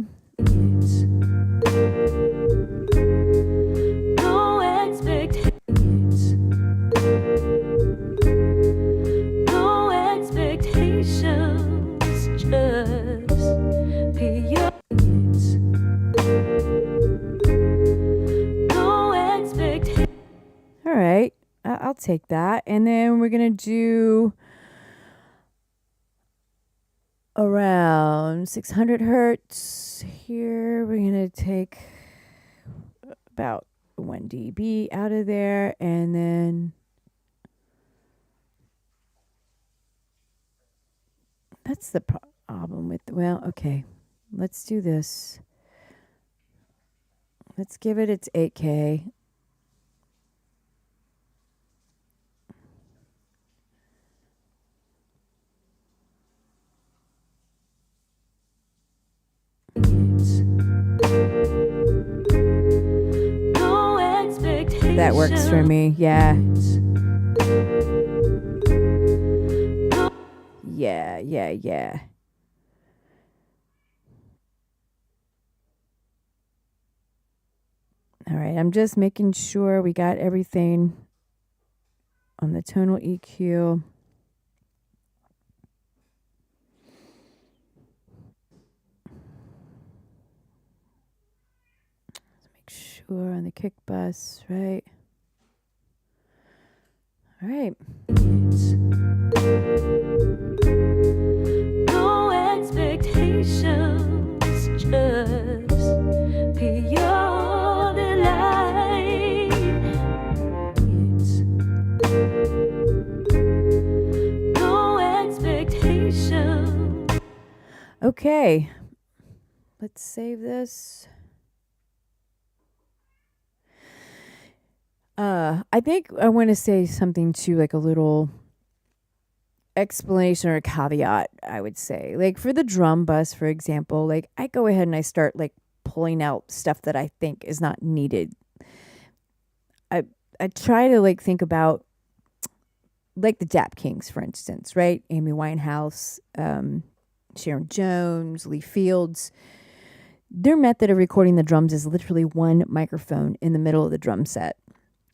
No expectations, no expectations, just pure. No expectations. All right, I'll take that. And then we're going to do around 600 hertz. Here we're going to take about 1 dB out of there. And then that's the problem with, well, okay, let's do this. Let's give it its 8K. No expectations. That works for me. Yeah. Yeah. All right, I'm just making sure we got everything on the tonal EQ. Let's make sure on the kick bus, right? All right. No expectations, just pure delight. No expectations. Okay. Let's save this. I think I want to say something too, like a little explanation or a caveat, I would say. Like for the drum bus, for example, like I go ahead and I start like pulling out stuff that I think is not needed. I try to like think about like the Dap Kings, for instance, right? Amy Winehouse, Sharon Jones, Lee Fields. their method of recording the drums is literally one microphone in the middle of the drum set.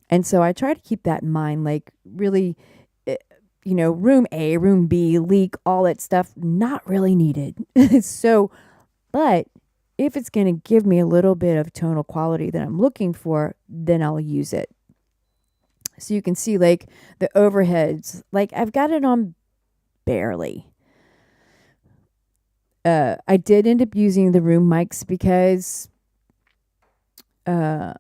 And so I try to keep that in mind, like really, room A, room B, leak, all that stuff, not really needed. So, but if it's going to give me a little bit of tonal quality that I'm looking for, then I'll use it. So you can see like the overheads, like I've got it on barely. I did end up using the room mics because it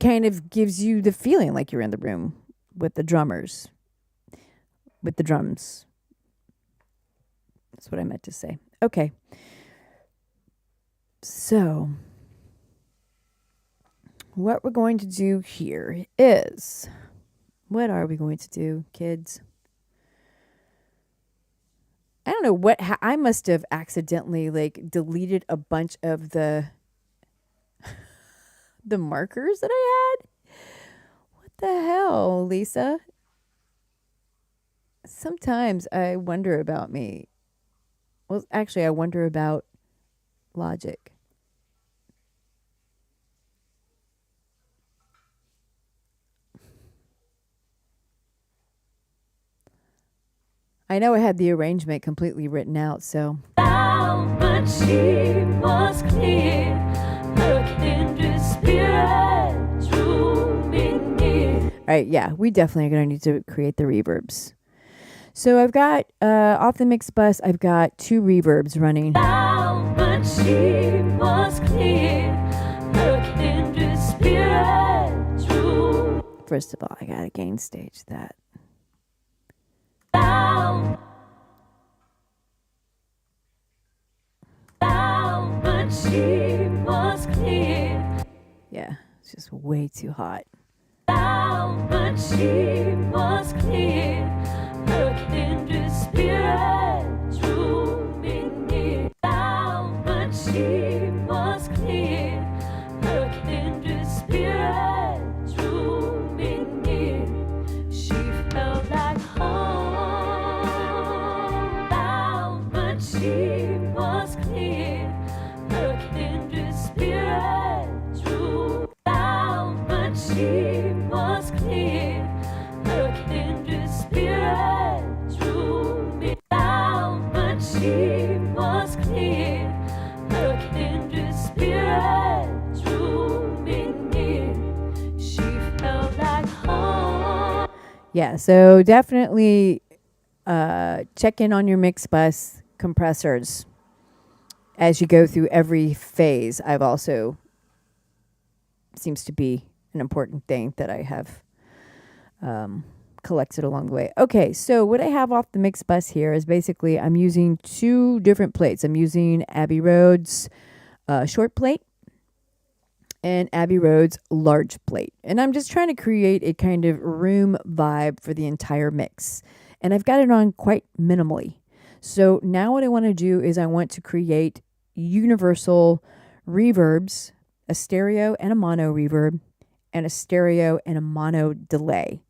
kind of gives you the feeling like you're in the room with the drums. That's what I meant to say. Okay. So what we're going to do here is, what are we going to do, kids? I don't know I must have accidentally like deleted a bunch of the markers that I had. What the hell, Lisa? Sometimes I wonder about me. Well, actually, I wonder about Logic. I know I had the arrangement completely written out, so. But she was clear. Her kindred spirit drew me near. All right, yeah, we definitely are going to need to create the reverbs. So I've got, off the mix bus, I've got 2 reverbs running. But she was clear. Her kindred spirit drew. First of all, I got to gain stage that. But she was clear. Yeah, it's just way too hot. But she was clear. Her kindred spirit drew me near. But she was clear. Her kindred spirit drew me near. She felt like home. But she was clear. Her kindred spirit drew. But she was clear. Her kindred spirit drew me down. But she was clear. Her kindred spirit drew me near. She felt like home. Yeah, so definitely check in on your mix bus compressors as you go through every phase. I've also, seems to be an important thing that I have collected along the way. Okay, so what I have off the mix bus here is basically I'm using 2 different plates. I'm using Abbey Road's short plate and Abbey Road's large plate. And I'm just trying to create a kind of room vibe for the entire mix. And I've got it on quite minimally. So now what I want to do is I want to create universal reverbs, a stereo and a mono reverb, and a stereo and a mono delay.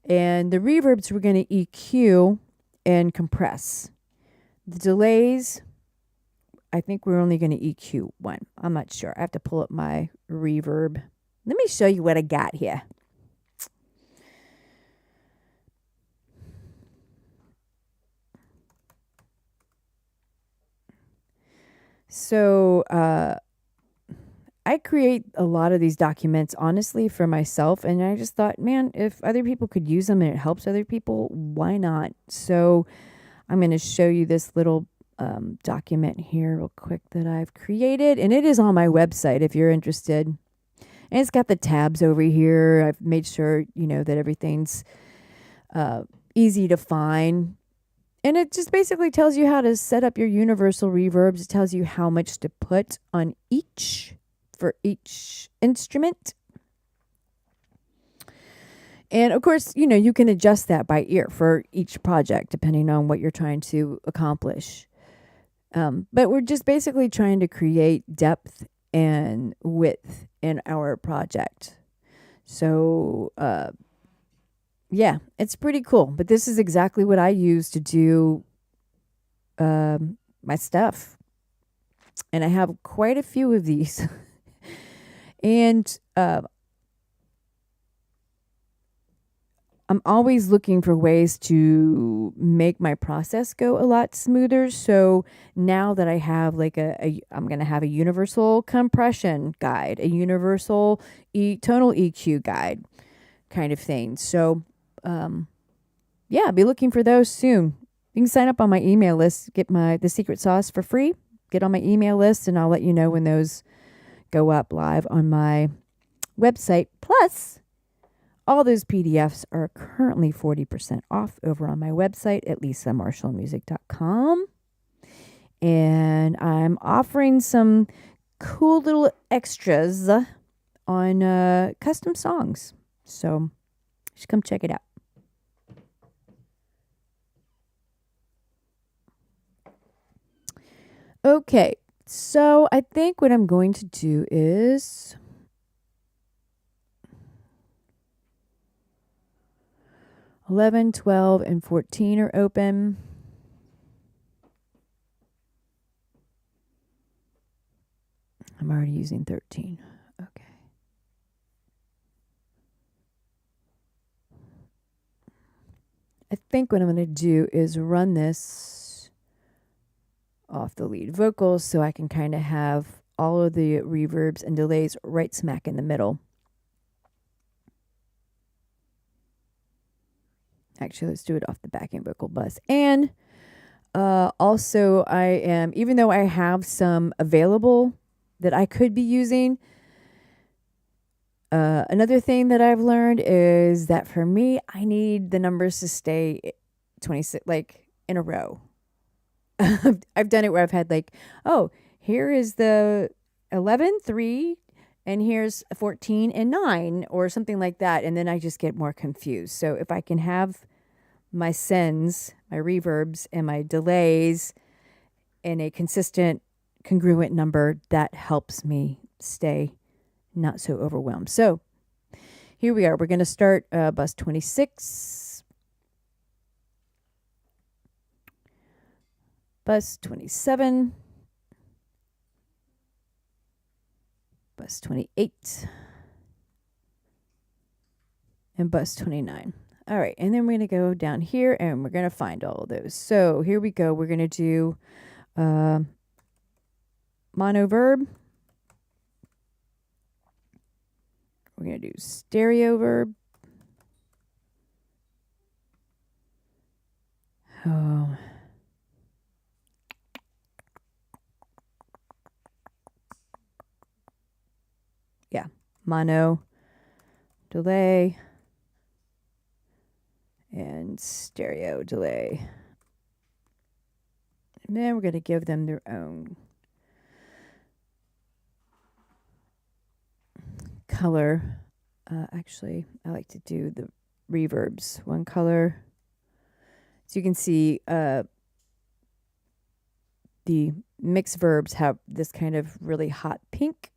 And the reverbs we're going to EQ and compress. The delays, I think we're only going to EQ one. I'm not sure. I have to pull up my reverb. Let me show you what I got here. So, I create a lot of these documents, honestly, for myself. And I just thought, man, if other people could use them and it helps other people, why not? So I'm going to show you this little document here real quick that I've created. And it is on my website if you're interested. And it's got the tabs over here. I've made sure, that everything's easy to find. And it just basically tells you how to set up your universal reverbs. It tells you how much to put on each for each instrument. And of course, you can adjust that by ear for each project, depending on what you're trying to accomplish. But we're just basically trying to create depth and width in our project. So, yeah, it's pretty cool. But this is exactly what I use to do my stuff. And I have quite a few of these. And I'm always looking for ways to make my process go a lot smoother. So now that I have like I'm going to have a universal compression guide, a universal tonal EQ guide kind of thing. So, yeah, I'll be looking for those soon. You can sign up on my email list, get the secret sauce for free, get on my email list, and I'll let you know when those go up live on my website. Plus, all those PDFs are currently 40% off over on my website at lisamarshallmusic.com. And I'm offering some cool little extras on custom songs. So you should come check it out. Okay, so I think what I'm going to do is 11, 12, and 14 are open. I'm already using 13. Okay. I think what I'm going to do is run this off the lead vocals so I can kind of have all of the reverbs and delays right smack in the middle. Actually, let's do it off the backing vocal bus. And also, even though I have some available that I could be using, another thing that I've learned is that for me, I need the numbers to stay 26, like in a row. I've done it where I've had like, oh, here is the 11, 3, and here's 14 and 9 or something like that. And then I just get more confused. So if I can have my sends, my reverbs, and my delays in a consistent, congruent number, that helps me stay not so overwhelmed. So here we are. We're going to start bus 26, bus 27, bus 28, and bus 29. All right, and then we're going to go down here and we're going to find all of those. So here we go. We're going to do mono verb. We're going to do stereo verb. Oh. Yeah, mono, delay, and stereo delay. And then we're going to give them their own color. Actually, I like to do the reverbs. One color. So you can see the mixed verbs have this kind of really hot pink.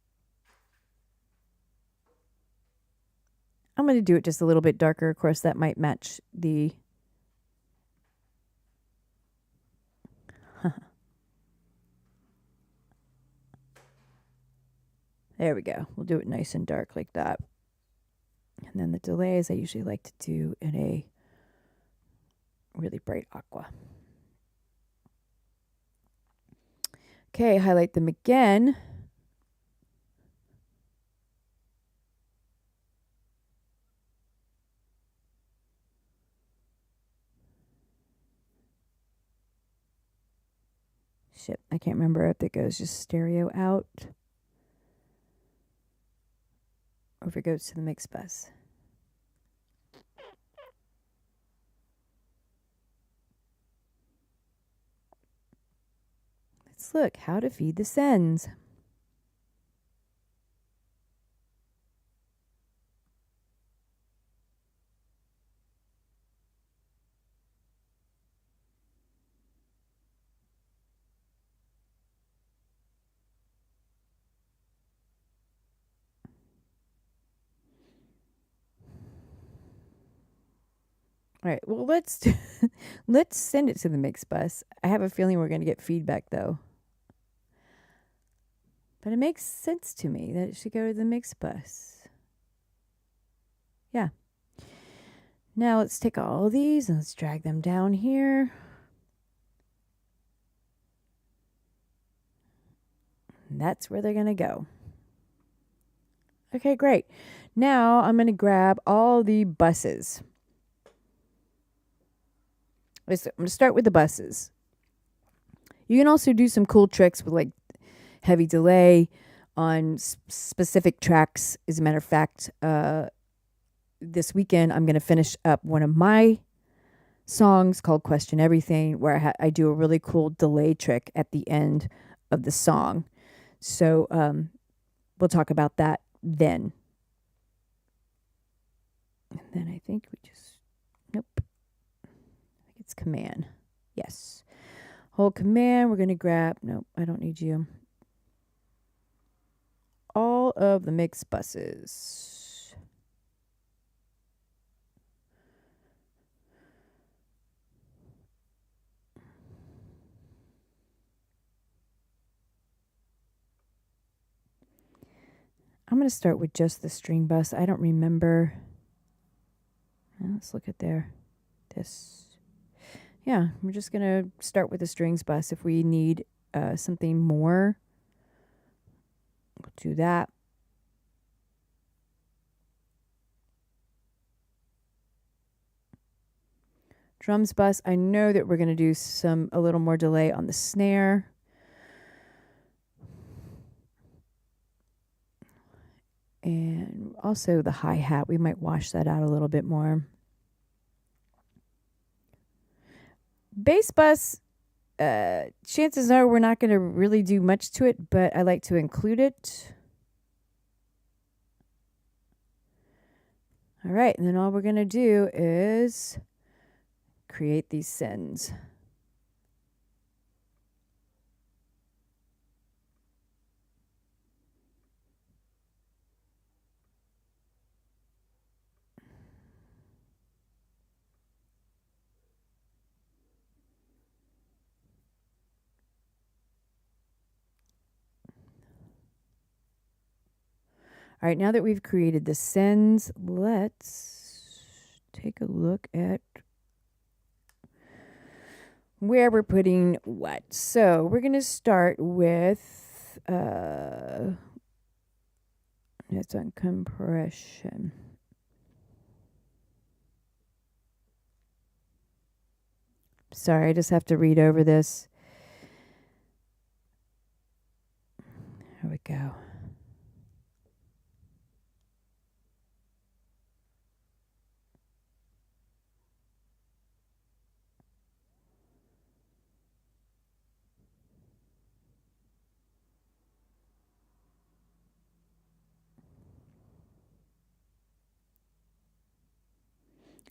I'm going to do it just a little bit darker. Of course, that might match the... There we go. We'll do it nice and dark like that. And then the delays, I usually like to do in a really bright aqua. Okay, highlight them again. Shit, I can't remember if it goes just stereo out or if it goes to the mix bus. Let's look how to feed the sends. All right, well, let's Let's send it to the Mixbus. I have a feeling we're going to get feedback though. But it makes sense to me that it should go to the Mixbus. Yeah. Now let's take all of these and let's drag them down here. And that's where they're going to go. Okay, great. Now I'm going to grab all the buses. I'm going to start with the buses. You can also do some cool tricks with like heavy delay on specific tracks. As a matter of fact, this weekend I'm going to finish up one of my songs called Question Everything, where I do a really cool delay trick at the end of the song. So we'll talk about that then. And then I think we just, nope. I think it's command. Yes. Hold command. We're going to grab, nope, I don't need you. All of the mix buses. I'm going to start with just the string bus. I don't remember. Let's look at this. Yeah, we're just going to start with the strings bus. If we need something more, we'll do that. Drums bus, I know that we're going to do a little more delay on the snare. And also the hi-hat, we might wash that out a little bit more. Bass bus, chances are we're not going to really do much to it, but I like to include it. All right, and then all we're going to do is create these sends. All right, now that we've created the sends, let's take a look at where we're putting what. So we're going to start with, it's on compression. Sorry, I just have to read over this. There we go.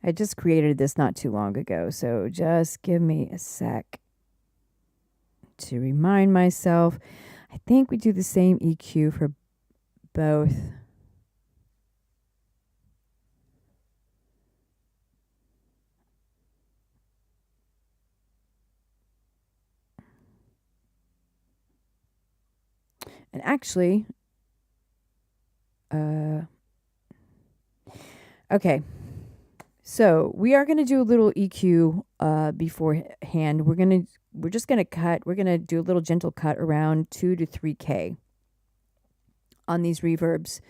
I just created this not too long ago, so just give me a sec to remind myself. I think we do the same EQ for both. And actually, okay. So we are going to do a little EQ beforehand. We're just going to cut. We're going to do a little gentle cut around 2 to 3K on these reverbs,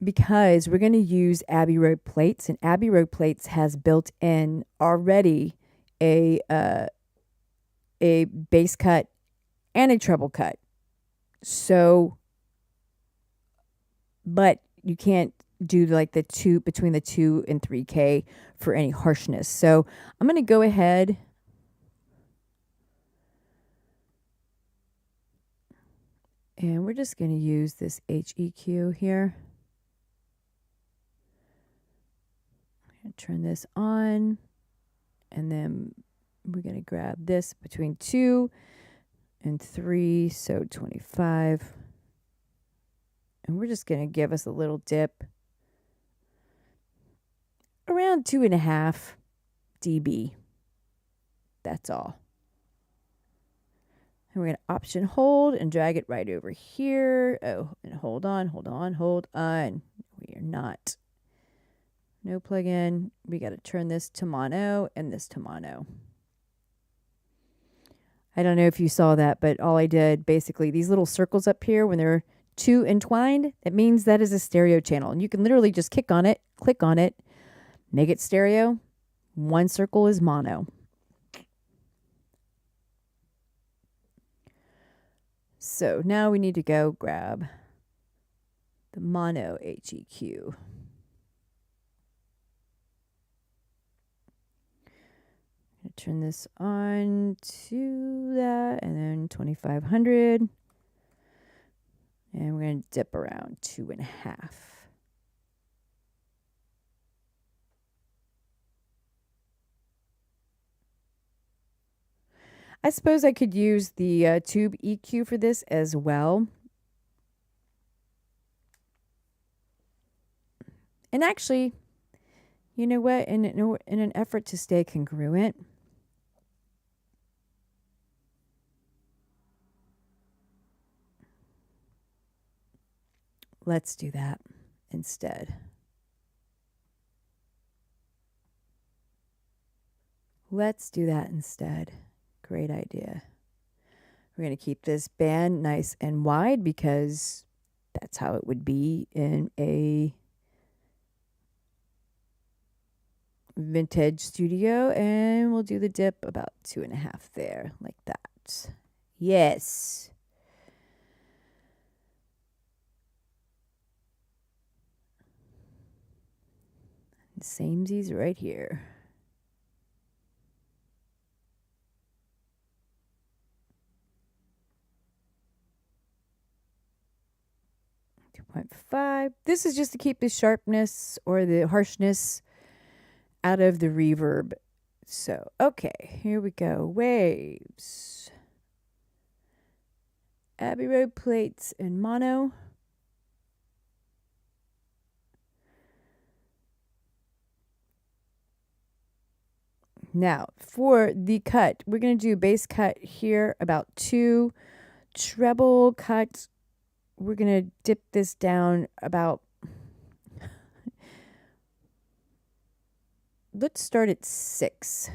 because we're going to use Abbey Road plates, and Abbey Road plates has built in already a bass cut and a treble cut. So, but you can't do like the two between the 2 and 3K for any harshness. So I'm going to go ahead and we're just going to use this HEQ here. I'm going to turn this on, and then we're going to grab this between 2 and 3, so 25. And we're just going to give us a little dip around 2.5 dB. That's all. And we're going to Option hold and drag it right over here. Oh, and hold on. We are not. No plugin. We got to turn this to mono and this to mono. I don't know if you saw that, but all I did, basically, these little circles up here, when they're two entwined, it means that is a stereo channel. And you can literally just click on it, make it stereo. One circle is mono. So now we need to go grab the mono HEQ. Turn this on to that, and then 2500. And we're going to dip around 2.5. I suppose I could use the tube EQ for this as well. And actually, you know what? In an effort to stay congruent, let's do that instead. Great idea. We're going to keep this band nice and wide because that's how it would be in a vintage studio. And we'll do the dip about 2.5 there, like that. Yes. Samesies right here. This is just to keep the sharpness or the harshness out of the reverb. So, okay, here we go. Waves. Abbey Road plates in mono. Now, for the cut, we're going to do bass cut here, about 2. Treble cut, we're going to dip this down about, let's start at 6.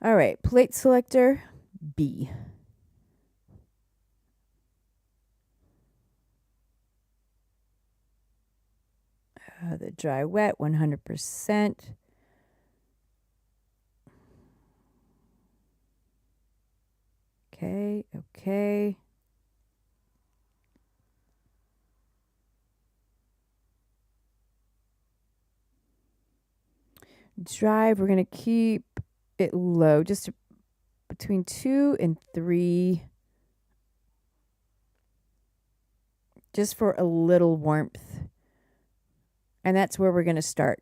All right, plate selector, B. The dry wet, 100%. Okay. Drive, we're going to keep it low, just between 2 and 3. Just for a little warmth. And that's where we're going to start.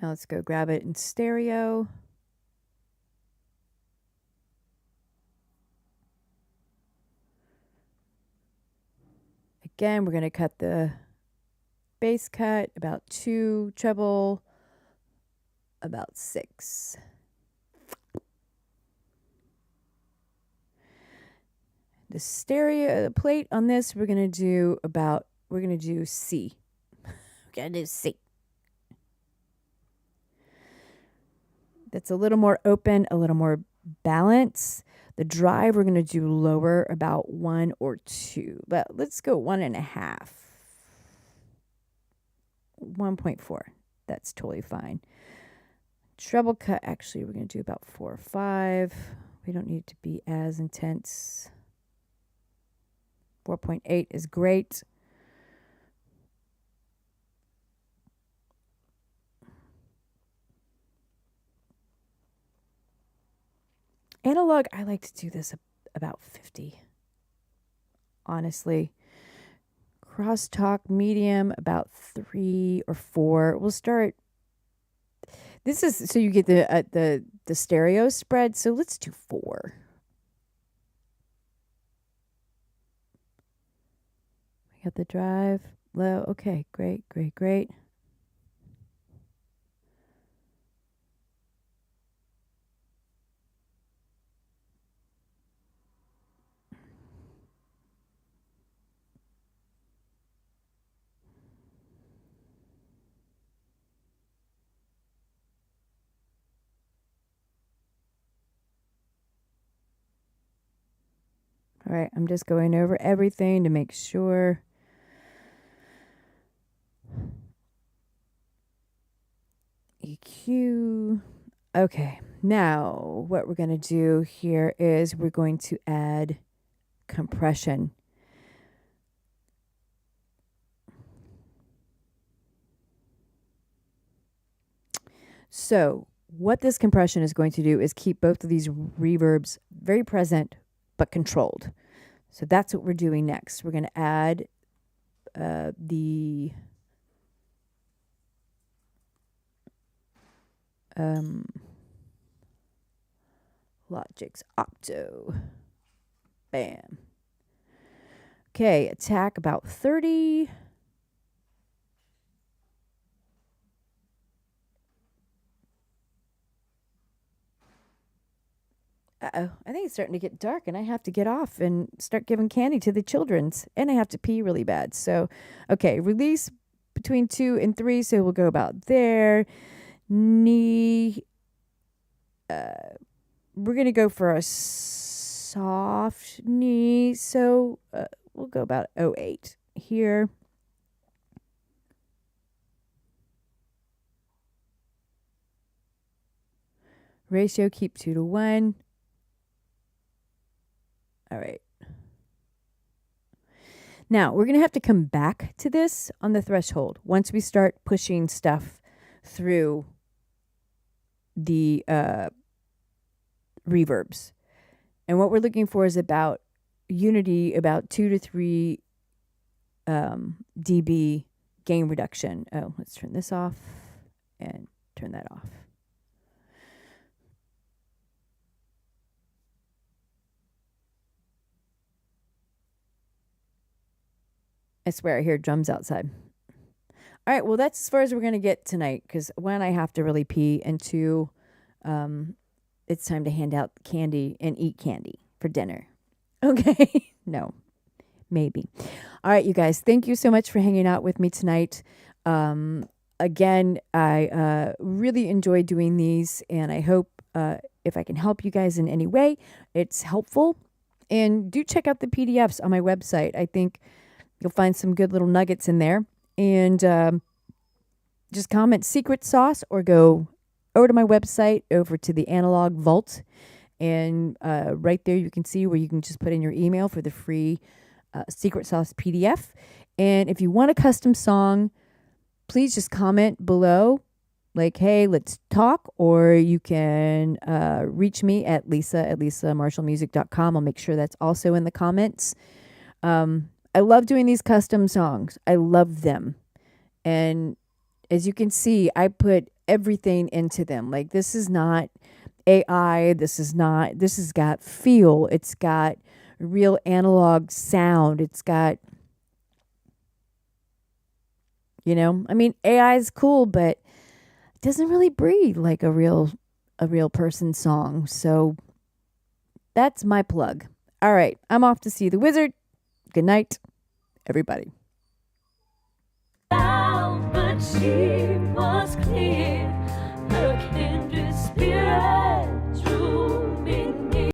Now let's go grab it in stereo. Again, we're going to cut the bass cut, about 2, treble, about 6. The stereo plate on this, we're going to do C. We're going to do C. That's a little more open, a little more balance. The drive, we're going to do lower, about 1 or 2. But let's go 1.5. 1.4. That's totally fine. Treble cut, actually, we're going to do about 4 or 5. We don't need it to be as intense. 4.8 is great. Analog, I like to do this about 50. Honestly. Crosstalk medium, about 3 or 4. We'll start. This is so you get the stereo spread. So let's do 4. Got the drive low. Okay, great. All right, I'm just going over everything to make sure. EQ. Okay, now what we're going to do here is we're going to add compression. So what this compression is going to do is keep both of these reverbs very present but controlled. So that's what we're doing next. We're going to add the Logic's Octo. Bam. Okay, attack about 30. Uh-oh, I think it's starting to get dark and I have to get off and start giving candy to the children's. And I have to pee really bad. So, okay, release between 2 and 3. So we'll go about there. Knee. We're going to go for a soft knee. So we'll go about 08 here. Ratio, keep 2:1. All right. Now, we're going to have to come back to this on the threshold once we start pushing stuff through the reverbs. And what we're looking for is about unity, about 2 to 3 dB gain reduction. Oh, let's turn this off and turn that off. I swear I hear drums outside. All right, well, that's as far as we're going to get tonight because one, I have to really pee, and two, it's time to hand out candy and eat candy for dinner. Okay? No, maybe. All right, you guys, thank you so much for hanging out with me tonight. Again, I really enjoy doing these, and I hope if I can help you guys in any way, it's helpful. And do check out the PDFs on my website. I think you'll find some good little nuggets in there. And just comment secret sauce or go over to my website, over to the Analog Vault. And right there you can see where you can just put in your email for the free secret sauce PDF. And if you want a custom song, please just comment below. Like, hey, let's talk. Or you can reach me at lisamarshallmusic.com. I'll make sure that's also in the comments. I love doing these custom songs. I love them. And as you can see, I put everything into them. Like, this is not AI. This has got feel. It's got real analog sound. It's got, I mean, AI is cool, but it doesn't really breathe like a real person's song. So that's my plug. All right, I'm off to see the wizard. Good night, everybody. But she